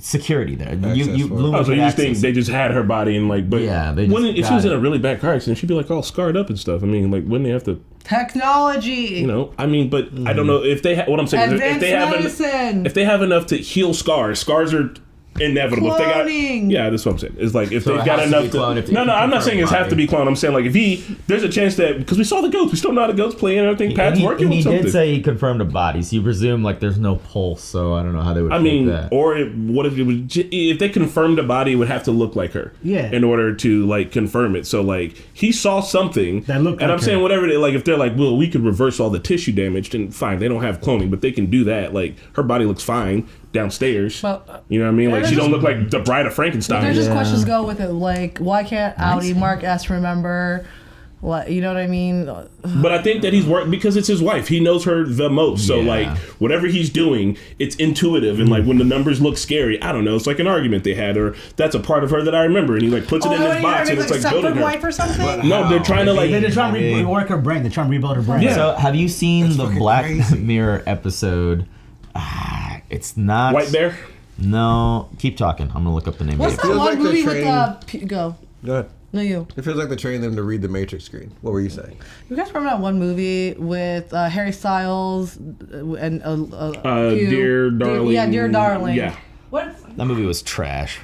security there. Access for it. Lumen So you could just think access- they just had her body and like, but Yeah, they if just she was got in a it. really bad car accident, she'd be like all scarred up and stuff. I mean, like, wouldn't they have to, Technology. you know? I mean, but I don't know if they. What I'm saying is, Advanced medicine. if they have enough to heal scars are inevitable. If they Cloning. got, yeah, that's what I'm saying. It's like if So they've it got has to enough be to. cloned if No, you I'm not confirm saying it the have to be cloned. I'm saying like if there's a chance that because we saw the goats, we still know how the goats play and everything. Pat's working and with he something. did say he confirmed a body, so you presume like there's no pulse, so I don't know how they would. I fake mean, that. or what if it was? If they confirmed a body, it would have to look like her. Yeah. In order to like confirm it, so like he saw something That looked and like I'm saying her. whatever. Like if they're like, well, we could reverse all the tissue damage, then fine. They don't have cloning, but they can do that. Like her body looks fine downstairs. Well, you know what I mean? Like there's she don't just- look like the Bride of Frankenstein. There's just Yeah. questions go with it, like why can't Audi Mark S remember? What, you know what I mean? But I think that he's worked because it's his wife. He knows her the most. So Yeah. like whatever he's doing, it's intuitive. And like when the numbers look scary, I don't know. It's like an argument they had, or that's a part of her that I remember. And he like puts it in what his are you box, trying and to it's make like separate building her. wife or something? No, they're trying to like. They're trying to rework her brain. They're trying to rebuild her brain. Yeah. So have you seen the fucking Black crazy. Mirror episode? It's not White Bear. No, keep talking. I'm gonna look up the name What's of that it. feels one like they're movie with training- go? Go ahead. No, you. It feels like they're training them to read the Matrix screen. What were you saying? You guys remember that one movie with Harry Styles and Dear Darling. Yeah, Dear Darling. Yeah. What? That movie was trash.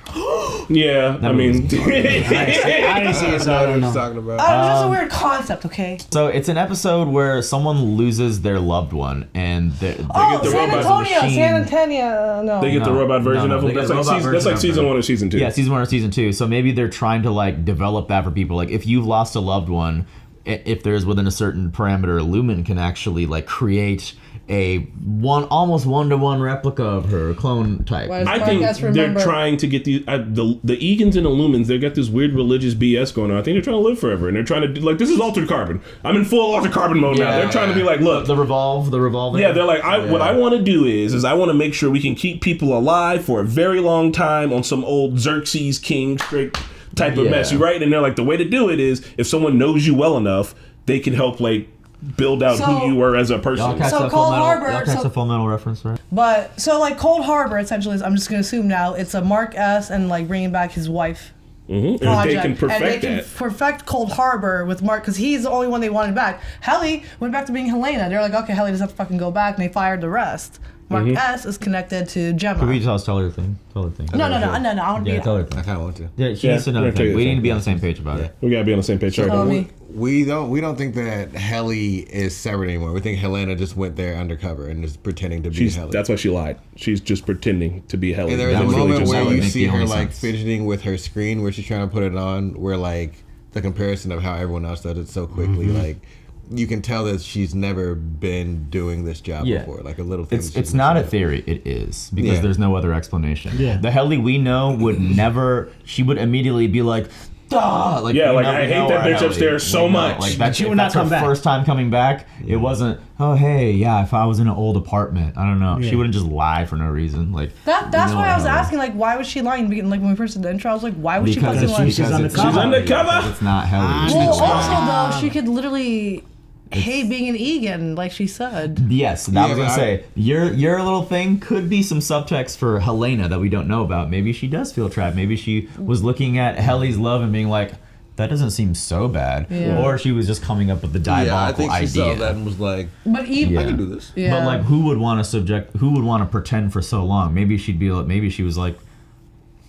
Yeah. I mean, I didn't see it, so I don't know. Talking about. It was just a weird concept, okay? So it's an episode where someone loses their loved one, and Oh, the San robots in the Antonio, machine. San Antonio. No. they get the No, robot version no, of they him. get That's the like robot season. version That's like of season her. 1 or season 2. yeah, season 1 or season 2. So maybe they're trying to like develop that for people. Like if you've lost a loved one, if there's within a certain parameter, Lumen can actually like create a almost one-to-one replica of her clone type. Why does I Mark think S they're remember? trying to get the Egans and the Lumens. They've got this weird religious BS going on. I think they're trying to live forever, and they're trying to do like this is altered carbon. I'm in full altered carbon mode now. They're trying to be like, look, The revolving. yeah, they're like, what I want to do is I want to make sure we can keep people alive for a very long time on some old Xerxes king straight type of Yeah. mess, right? And they're like, the way to do it is if someone knows you well enough, they can help like build out So- who you were as a Y'all person. catch So that Cold Full Metal- Harbor, Y'all catch so- the Full Metal reference, right? But so like Cold Harbor essentially is, I'm just gonna assume now it's a Mark S and like bringing back his wife. And if they Project. can perfect and they can that. perfect Cold Harbor with Mark because he's the only one they wanted back. Helly went back to being Helena. They're like, okay, Helly doesn't have to fucking go back, and they fired the rest. Mark S is connected to Gemma. Could we just tell her thing? Tell her thing. No. I don't Yeah, need tell her I thing. kind of want to. Yeah, she Yeah, needs to know we're the gonna tell thing. you We the need to thing. be on the same page about it. We gotta be on the same page. Sorry. Tell me. We don't think that Helly is severed anymore. We think Helena just went there undercover and is pretending to be Helly. That's why she lied. She's just pretending to be Helen. And there was That a would moment just- where that would you make see the her only like sense. fidgeting with her screen where she's trying to put it on, where like the comparison of how everyone else does it so quickly, like you can tell that she's never been doing this job Yeah. before. Like a little thing. It's not a theory. It is because Yeah. there's no other explanation. Yeah. The Helly we know would never. She would immediately be like, "Duh!" Like Yeah, we like, know- I we hate know that our bitch Helly. upstairs so We know. much. Like But that, she if would not that's her come back. first time coming back. It wasn't. Oh hey, yeah. If I was in an old apartment, I don't know. She Yeah. wouldn't just lie for no reason. Like That's we know why our I was Helly. asking, like, why was she lying? in the beginning? Like when we first did the intro, I was like, why would she Because fucking lie? she's undercover. She's undercover? Because it's not Helly. Well, also though, she could literally hate being an Egan, like she said. Yes, that Yeah, was gonna but say your little thing could be some subtext for Helena that we don't know about. Maybe she does feel trapped. Maybe she was looking at Helly's love and being like, "That doesn't seem so bad," Yeah. or she was just coming up with the Yeah, I diabolical think she saw idea. that and was like, But even Yeah. I can do this. yeah. But like, who would want to Who would want to pretend for so long? Maybe she'd be like, maybe she was like,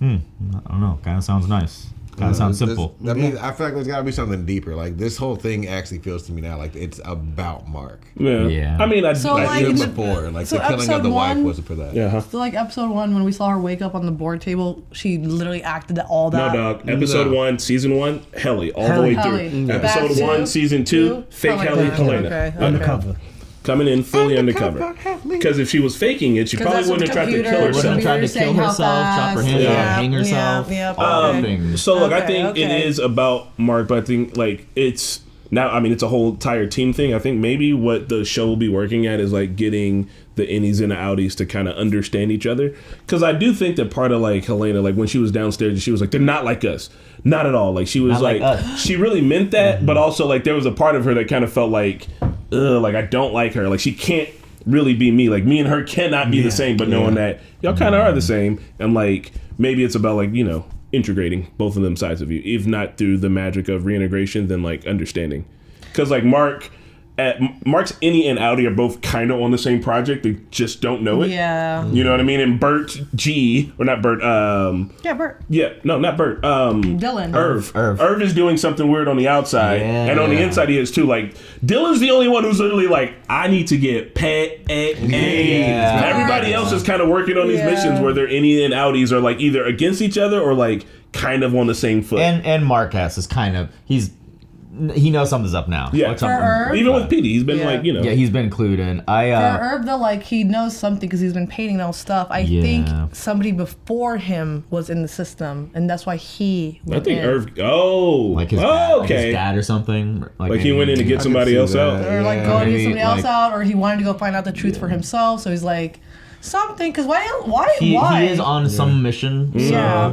I don't know. Kind of sounds nice. Kind of sounds simple. I mean, I feel like there's got to be something deeper. Like this whole thing actually feels to me now like it's about Mark. Yeah. I mean, So, like, Even in the- before, like so the killing of episode the wife one- wasn't for that. yeah. Huh? So like episode 1, when we saw her wake up on the board table, she literally acted all No, that. dog. Episode No. 1, season 1, Helly, all the way Helly. through. Yeah. Episode That 1, too? season 2, fake Something like Helly, that. Helena. Okay. Undercover. Coming in fully undercover. Because if she was faking it, she 'Cause probably that's what wouldn't have tried to computer- kill Wouldn't have herself. tried to saying kill how herself, chop her fast. hands Yeah. off, hang herself, Yep. all the things. So look, I Okay, think it okay. is about Mark, but I think like it's now. I mean, it's a whole entire team thing. I think maybe what the show will be working at is like getting the innies and the outies to kind of understand each other. Because I do think that part of like Helena, like when she was downstairs, she was like, "They're not like us, not at all." Like she was Not like like, us. she really meant that, but also like there was a part of her that kind of felt like, ugh, like I don't like her. Like she can't really be me. Like me and her cannot be the same, but knowing that y'all kind of are the same, and like maybe it's about like integrating both of them sides of you, if not through the magic of reintegration, then like understanding, because like Mark's innie and outie are both kind of on the same project. They just don't know it. Yeah. You know what I mean? And Bert G, or not Bert. Yeah, Bert. Yeah, no, not Bert. Dylan. Irv is doing something weird on the outside, and on the inside he is too. Like Dylan's the only one who's literally like, I need to get paid. Everybody else is kind of working on these missions where their innie and outies are like either against each other or like kind of on the same foot. And Marcus is kind of he knows something's up now. Yeah, even with Petey, he's been like Yeah, he's been clued in. For Herb though, like he knows something because he's been painting those stuff. I think somebody before him was in the system, and that's why he went in. Irv. Like his dad, like his dad or something. Like he went in to get somebody else out, or like go and get somebody else out, or he wanted to go find out the truth for himself. So he's like. Something, because why? He is on some mission. So,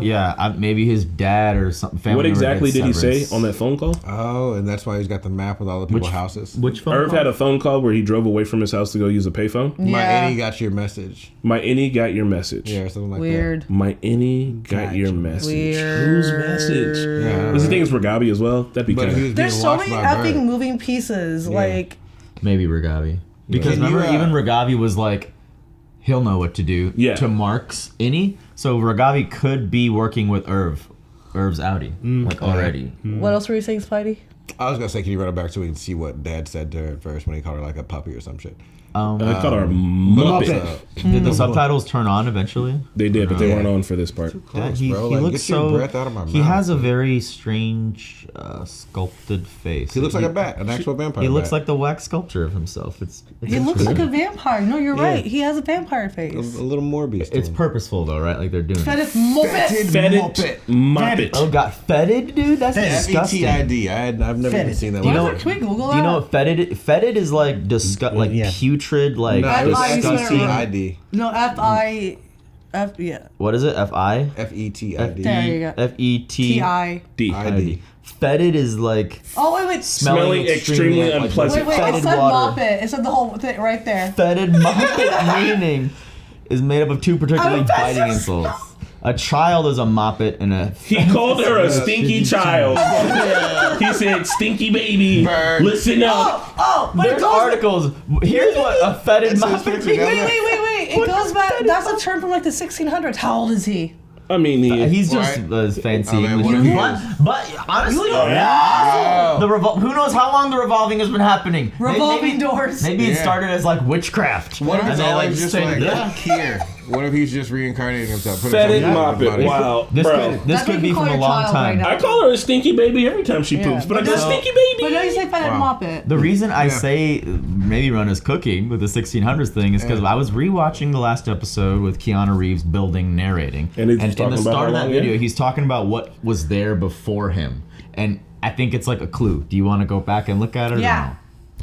maybe his dad or some family. What exactly did he say on that phone call? Oh, and that's why he's got the map with all the people's houses. Which phone Irv call? had a phone call where he drove away from his house to go use a payphone. Yeah. My innie got your message. My innie got your message. Yeah, something like Weird. that. My innie got your message. Weird. Whose message? Yeah. Does he think it's Ragabi as well? That'd be But kind he was of... being There's so watched many by effing Bert. moving pieces. Like Maybe Ragavi. Because Can you, remember, even Ragavi was like, he'll know what to do to Mark's innie. So Ragavi could be working with Irv's outie, like already. what else were you saying, Spidey? I was gonna say, can you run it back so we can see what Dad said to her at first when he called her like a puppy or some shit? They called her a Muppet. Did the subtitles turn on eventually? They did, but they weren't on for this part. Close, He bro. Like, looks get so. your breath out of my He mouth. has a very strange sculpted face. He looks like a bat, an actual vampire. He looks bat. like the wax sculpture of himself. He looks like a vampire. No, you're right. He has a vampire face. a little Morbius. to It's him. purposeful though, right? Like they're doing. Fetid Muppet. Fetid Muppet. Oh, got fetid, dude. That's disgusting. FETID. I've never even seen that. Do you one. know? Can we Google Do you that? know what fetid? Fetid is like putrid, like No, it was disgusting. FETID. No, yeah. What is it? F-I? FETID. There you go. F-E-T. T-I. D. ID. Fetid is like Oh, wait. Smelling extremely like unpleasant. Wait, it fetid said water. Muppet. It said the whole thing right there. Fetid Muppet meaning is made up of two particularly biting insults. A child is a moppet and a... He called her a stinky child. He said, stinky baby, listen up. Wait, There's articles. Here's what a fetid moppet means. Wait. It goes back. That's a term from like the 1600s. How old is he? I mean, He's just fancy Okay, English. what if he But honestly, Wow. who knows how long the revolving has been happening? Revolving doors. Maybe it started as like witchcraft. What if and it's they always just say, like here? What if he's just reincarnating himself? Put Fetid himself in Muppet. everybody? Wow, This bro. could That's what be you from call a your long child time. right now. I call her a stinky baby every time she poops, but I go, stinky baby. But now you say Fetid Wow. Muppet. The reason I say maybe run as cooking with the 1600s thing is because I was rewatching the last episode with Keanu Reeves building narrating, And he's in talking the about start of how that long, video, yeah? he's talking about what was there before him, and I think it's like a clue. Do you want to go back and look at it? Yeah. Or no?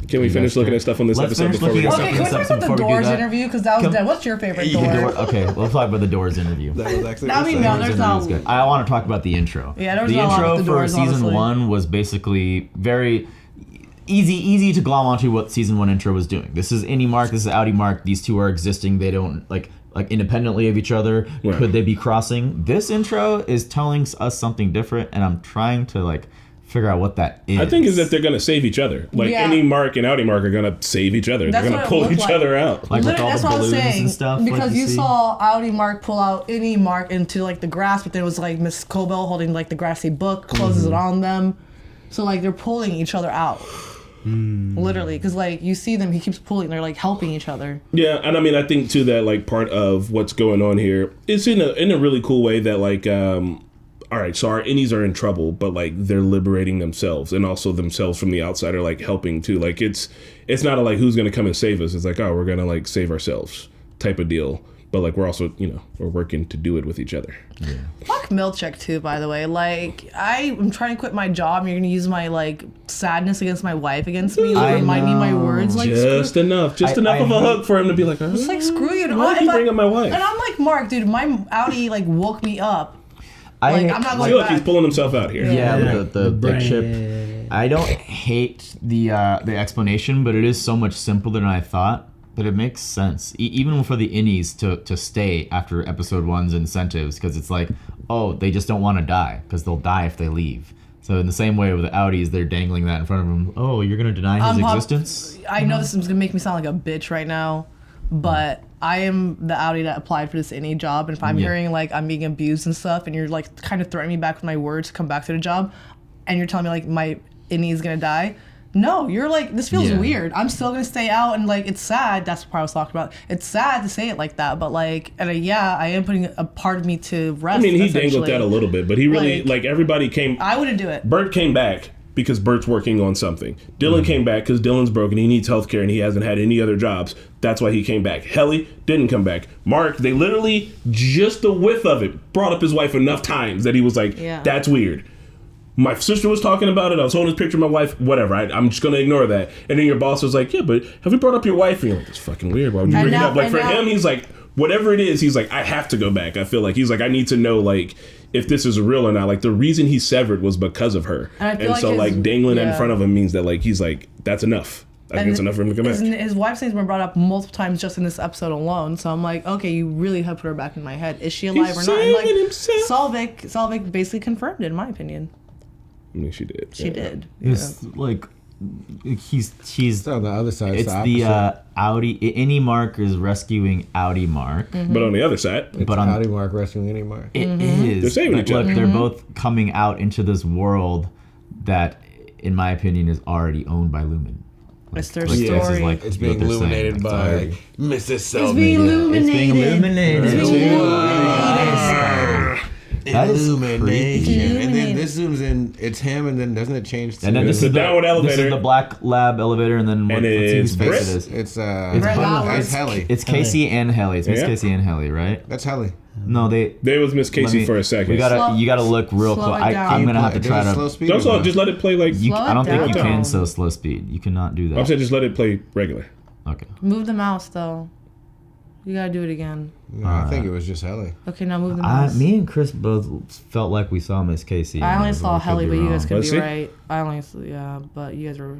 Can we finish looking at stuff on this Let's episode finish before we looking get at Okay, can we Something talk about the before we do Doors that? interview? Because that was dead. What's your favorite door? Okay, we'll talk about the Doors interview. That was actually I mean, insane. no, there's not. It's good. I want to talk about the intro. Yeah, there was the not a lot intro with the for Doors, season honestly. 1 was basically very easy to glom onto what season 1 intro was doing. This is Innie Mark, this is Outie Mark. These two are existing. They don't like independently of each other. Right. Could they be crossing? This intro is telling us something different, and I'm trying to figure out what that is. I think is that they're gonna save each other. Like Yeah. Innie Mark and Outie Mark are gonna save each other. That's They're what gonna it pull looked each like. other out. like with Literally, all that's the what I was balloons saying. and stuff. Because you see? saw Outie Mark pull out Innie Mark into like the grass, but there was like Miss Cobell holding like the grassy book, closes it on them. So like they're pulling each other out. Literally, because like you see them, he keeps pulling. They're like helping each other. Yeah, and I mean, I think too that like part of what's going on here is in a really cool way that like, all right, so our innies are in trouble, but like they're liberating themselves and also themselves from the outside are like helping too. Like it's not a like who's gonna come and save us. It's like oh we're gonna like save ourselves type of deal. But like we're also we're working to do it with each other. Fuck Milchek too, by the way. Like I'm trying to quit my job. And you're gonna use my like sadness against my wife against me. Like I remind me my know. words. Like Just enough of a hook for him to be like, it's like screw you. Why did you bring up my wife? And I'm like Mark, dude. My Outie like woke me up. I Like I'm not I going feel like he's back. pulling himself out here. Yeah, the brain. chip. I don't hate the explanation, but it is so much simpler than I thought. But it makes sense, even for the innies to stay after episode 1's incentives, because it's like, oh, they just don't want to die, because they'll die if they leave. So in the same way with the Audis, they're dangling that in front of them. Oh, you're going to deny his existence? I know this is going to make me sound like a bitch right now, but I am the Audi that applied for this innie job, and if I'm hearing like I'm being abused and stuff, and you're like kind of threatening me back with my words to come back to the job, and you're telling me like my innie is going to die, no, you're like, this feels weird. I'm still gonna stay out, and like, it's sad. That's what I was talking about. It's sad to say it like that, but like, and I am putting a part of me to rest. I mean, he dangled that a little bit, but he really, like everybody came. I wouldn't do it. Bert came back because Bert's working on something. Dylan came back because Dylan's broken. He needs healthcare, and he hasn't had any other jobs. That's why he came back. Helly didn't come back. Mark, they literally, just the width of it, brought up his wife enough times that he was like, that's weird. My sister was talking about it. I was holding this picture of my wife. Whatever. I'm just going to ignore that. And then your boss was like, yeah, but have you brought up your wife? And you're like, that's fucking weird. Why would you bring it up? Like, for him, he's like, whatever it is, he's like, I have to go back. I feel like he's like, I need to know, like, if this is real or not. Like, the reason he severed was because of her. And so, like, dangling that in front of him means that, like, he's like, that's enough. I think it's enough for him to come back. His wife's name's been brought up multiple times just in this episode alone. So I'm like, okay, you really have put her back in my head. Is she alive or not? And like, Solvik basically confirmed it, in my opinion. I mean, she did. She did. It's like he's on the other side. It's the Audi. Any Mark is rescuing Audi Mark, but on the other side, it's but on Audi Mark rescuing any Mark. It is. They're saving each other. Look, they're both coming out into this world that, in my opinion, is already owned by Lumen. It's their story. It's being illuminated by Mrs. Selby. It's being illuminated. It's being illuminated. It's being illuminated. Illumination. And then this zooms in, it's him, and then doesn't it change to... And then this is the downward elevator. This is the black lab elevator, and then what's his face it is? It's Helly. It's Casey and Helly. It's Miss Casey and Helly, right? That's Helly. No, they was Miss Casey for a second. You gotta look real close. I'm gonna have to try to. Don't just let it play like. I don't think you can slow speed. You cannot do that. I'm saying just let it play regular. Okay. Move the mouse though. You gotta do it again. No, I think it was just Helly. Okay, now move the mouse. Me and Chris both felt like we saw Miss Casey. I only saw Helly, but you guys could be right. But you guys were.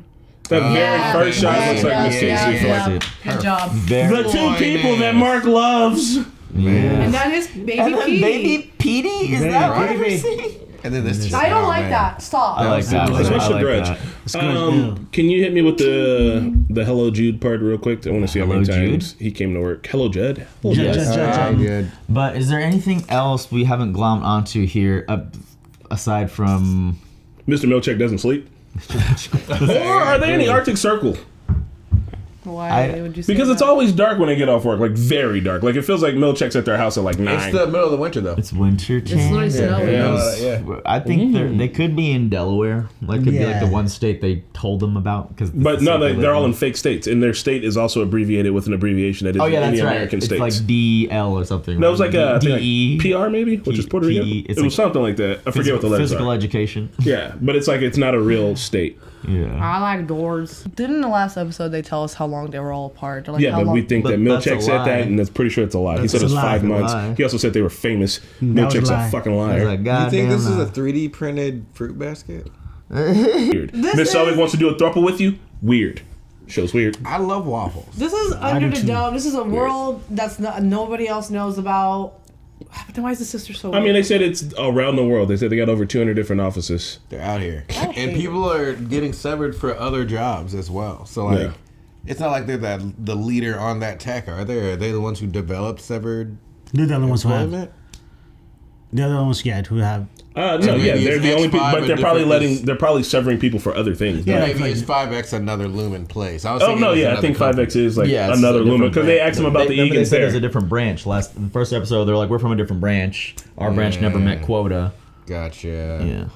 The very first shot looks like Miss Casey. Good job. The two people that Mark loves. Yeah. And that is Baby Petey. Baby Petey? Is that what we're seeing? And then this. I don't like that. Stop. I like that. Special grudge. Can you hit me with the Hello Jude part real quick? I want to see how many times he came to work. Hello Judd. Judd. But is there anything else we haven't glommed onto here aside from Mr. Milchick doesn't sleep? Or are they in the Arctic Circle? Why would you say because that? it's always dark when they get off work, like very dark. Like it feels like Milchick's at their house at like 9. It's the middle of the winter though. It's winter time. It's literally snowing. I think they could be in Delaware. Like could be like the one state they told them about. But no, they're all in fake states, and their state is also abbreviated with an abbreviation that is in any American states. It's like DL or something. No, it was like a like PR maybe, which is Puerto Rico. It was something like that. I forget what the letters are. Physical education. Yeah, but it's like it's not a real state. Yeah. I like doors. Didn't in the last episode they tell us how long they were all apart? Like yeah, but we think that Milchick said that, and that's pretty sure it's a lie. He said it was 5 months. He also said they were famous. Milchick's a fucking liar. You think this is a 3D printed fruit basket? Weird. Miss Selby wants to do a throuple with you? Weird. Show's weird. I love waffles. This is under the dome. This is a world that's nobody else knows about. But then why is the sister so weird? I mean, they said it's around the world. They said they got over 200 different offices. They're out here. And people are getting severed for other jobs as well. So, like, it's not like they're the leader on that tech, are they? Are they the ones who developed severed They're the only ones who have. employment? They're the ones, who have. No, yeah, they're the only people, but they're probably severing people for other things. Yeah, Like, maybe it's 5X another Lumen place. I was oh thinking no, it was yeah, I another think company. 5X is like Yeah, it's another a different Lumen because they asked them about the They Egan's said there. it's a different branch. The first episode, they're like, we're from a different branch. Our branch never met quota. Gotcha. Yeah.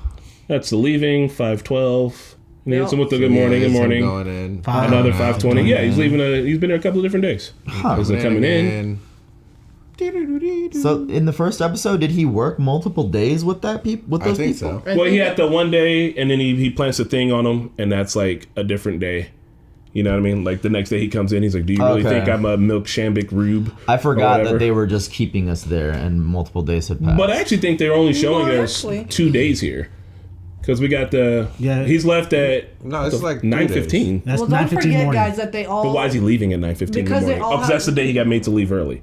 That's the leaving 512. And he hits him with the good morning. Going in. Another 520. Yeah, he's leaving. He's been there a couple of different days. Because they're coming in. So in the first episode, did he work multiple days with those people? I think so. Well, he had the one day, and then he plants a thing on him, and that's like a different day. You know what I mean? Like the next day he comes in, he's like, "Do you really think I'm a milk shambic rube?" I forgot that they were just keeping us there, and multiple days had passed. But I actually think they were only showing us 2 days here. Because we got the... Yeah. He's left at... No, it's like 9:15. That's Well, don't 9:15 forget, morning. guys, that they all. But why is he leaving at 9:15 in the Because they morning? all Oh, because that's the day he got made to leave early.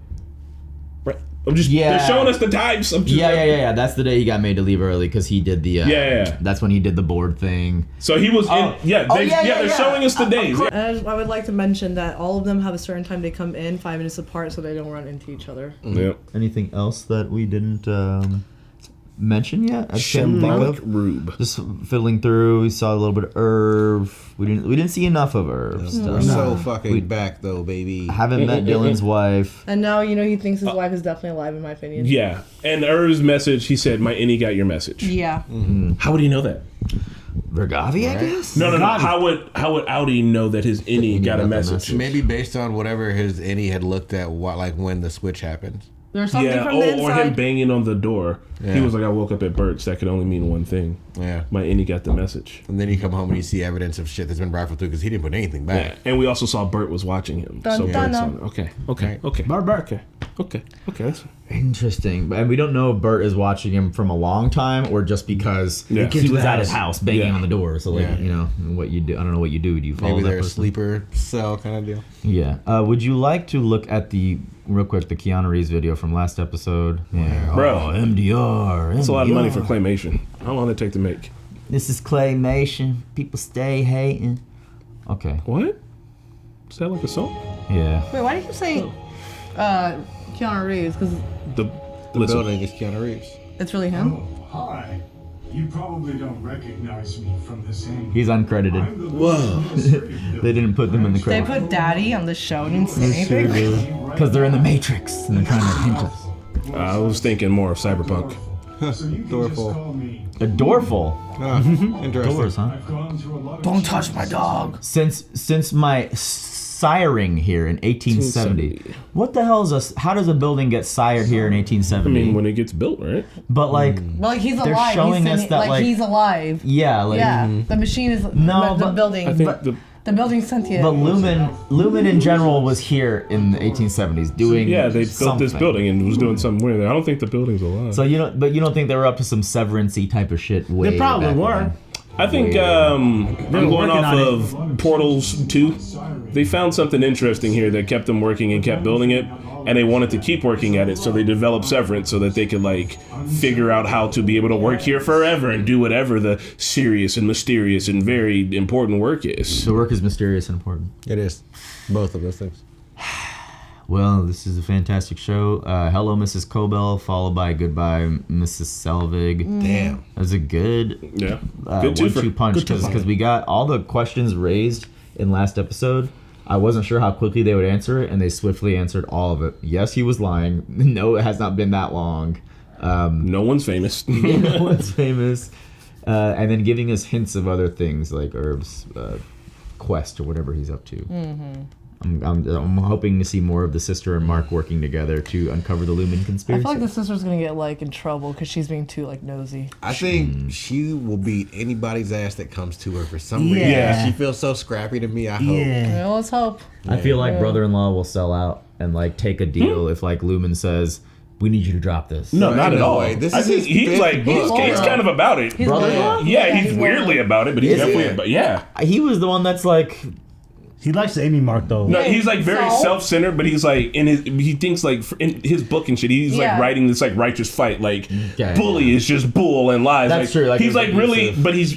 Right. I'm just... Yeah. They're showing us the times. I'm just, Yeah. That's the day he got made to leave early because he did the. Yeah. That's when he did the board thing. So he was in... Yeah, they're showing us the days. Yeah. And I would like to mention that all of them have a certain time they come in, 5 minutes apart, so they don't run into each other. Yep. Anything else that we didn't mention yet? I can't think Shamrock of. Rube. Just fiddling through, we saw a little bit of Irv. We didn't see enough of Irv. We're Stuff. so fucking back though, baby. Haven't met Dylan's wife. And now, he thinks his wife is definitely alive, in my opinion. Yeah. And Irv's message, he said, my innie got your message. Yeah. How would he know that? Vergavi, I guess. No. How would Audi know that his innie got a message? Maybe based on whatever his innie had looked at, like when the switch happened. There's something Yeah, from the or inside. him banging on the door. He Yeah. was like, I woke up at Burt's. That could only mean one thing. Yeah. My innie got the message. And then you come home and you see evidence of shit that's been rifled through because he didn't put anything back. Yeah. And we also saw Burt was watching him. Dun, so dun, Burt's dun. on. Okay. Burt. Okay. That's Interesting, and we don't know if Bert is watching him from a long time or just because Yeah. he was at his house banging Yeah. on the door. So like, Yeah. what you do. I don't know what you do. Do you follow Maybe that they're a person? sleeper cell kind of deal. Yeah. Would you like to look at the real quick the Keanu Reeves video from last episode? Yeah. Bro. Oh, MDR. That's a lot of money for claymation. How long did it take to make? This is claymation. People stay hating. Okay. What? Is that like a song? Yeah. Wait, why did you say Keanu Reeves? Because The The building is Keanu Reeves. it's really him? Oh, hi. You probably don't recognize me from this angle. He's uncredited. I'm the Whoa. They didn't put them in the They credits put Daddy on the show and didn't say anything. because they're in the Matrix and they're trying to hint us. I was thinking more of Cyberpunk. So you can Door just full. call me. A door full. Ah, interesting. Doors, huh? I've gone through a lot of Don't touch my dog. Since my siring here in 1870. What the hell is a? How does a building get sired here in I 1870? mean, when it gets built, right? But like, Well, like he's They're alive. showing he's us sending- that, like- he's alive. yeah, like. Yeah, the machine is No, the but- building. I think the building's sentient. But Lumen in general was here in the 1870s doing. they built this something. building and was doing something weird. I don't think the building's alive. So you don't think they were up to some Severance-y type of shit? Way They probably back were. when? I think I'm going working off on it. of Portals 2. They found something interesting here that kept them working and kept building it, and they wanted to keep working at it, so they developed Severance so that they could like figure out how to be able to work here forever and do whatever the serious and mysterious and very important work is. The work is mysterious and important. It is. Both of those things. Well, this is a fantastic show. Hello, Mrs. Cobell, followed by Goodbye, Mrs. Selvig. Damn. That was a good Yeah, good twofer. 1-2 punch because we got all the questions raised in last episode. I wasn't sure how quickly they would answer it, and they swiftly answered all of it. Yes, he was lying. No, it has not been that long. No one's famous. No one's famous. And then giving us hints of other things like Herb's quest or whatever he's up to. Mm-hmm. I'm hoping to see more of the sister and Mark working together to uncover the Lumen I conspiracy. feel like the sister's gonna get like in trouble because she's being too like nosy. I think she will beat anybody's ass that comes to her for some reason. Yeah. She feels so scrappy to me. I hope. Yeah. Well, let's hope. I feel like brother-in-law will sell out and like take a deal if like Lumen says, "We need you to drop this." No, not at no all. way. This I is think his he's fifth like book. he's kind of about it. He's Brother-in-law? loyal? Yeah, he's loyal. weirdly about it, but he's Is definitely he? about. Yeah. He was the one that's like, He likes the Amy Mark though. No, he's like very So? self-centered, but he's like he thinks like in his book and shit. He's Yeah. like writing this like righteous fight, like Okay. bully is just bull and lies. That's true, like, he's it's like really, abusive. but he's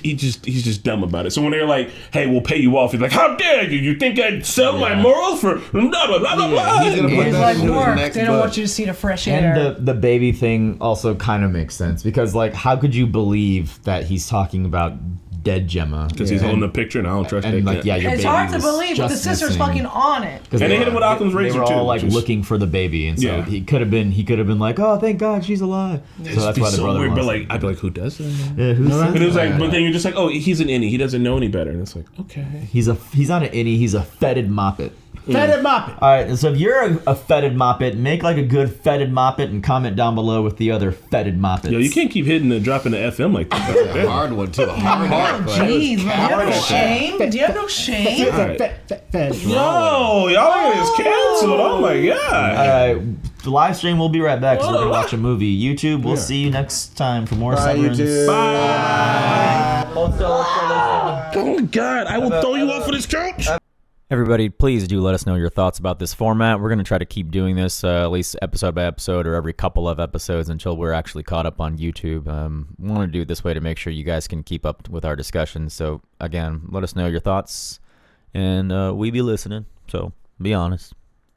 just dumb about it. So when they're like, "Hey, we'll pay you off," he's like, "How dare you? You think I'd sell my morals for blah blah blah blah blah?" He's gonna put It's that like into his work. next They don't book. want you to see the fresh air. and the baby thing also kind of makes sense because like, how could you believe that he's talking about dead Gemma? Because he's holding a picture, and I don't trust and that. like, yeah, your it's baby hard to was believe, but the just sister's missing. fucking on it. 'Cause And they hit him with Occam's razor, They were all too, like just- looking for the baby, and so Yeah. he could have been like, "Oh, thank God she's alive." So that's It'd why be the so brother. weird, but like I'd be like, "Who does that?" yeah, who says But it was that? like, but then you're just like, "Oh, he's an innie. He doesn't know any better." And it's like, okay. He's not an innie. He's a fetid moppet. Fetid Moppet. All right, so if you're a fetid moppet, make like a good fetid moppet and comment down below with the other fetid moppets. Yo, you can't keep hitting and dropping the FM like that. That's a hard one too. A hard one. Jeez, man, do you have no shame? Do you have no shame? Fed. Yo, y'all is canceled. Oh my god. All right, the live stream. We'll be right back. So we're gonna watch a movie. YouTube. We'll see you next time for more Bye, Severance. YouTube. Bye. Oh God! I will throw you off of this couch. Everybody, please do let us know your thoughts about this format. We're going to try to keep doing this at least episode by episode or every couple of episodes until we're actually caught up on YouTube. We want to do it this way to make sure you guys can keep up with our discussions. So, again, let us know your thoughts, and we be listening. So, be honest.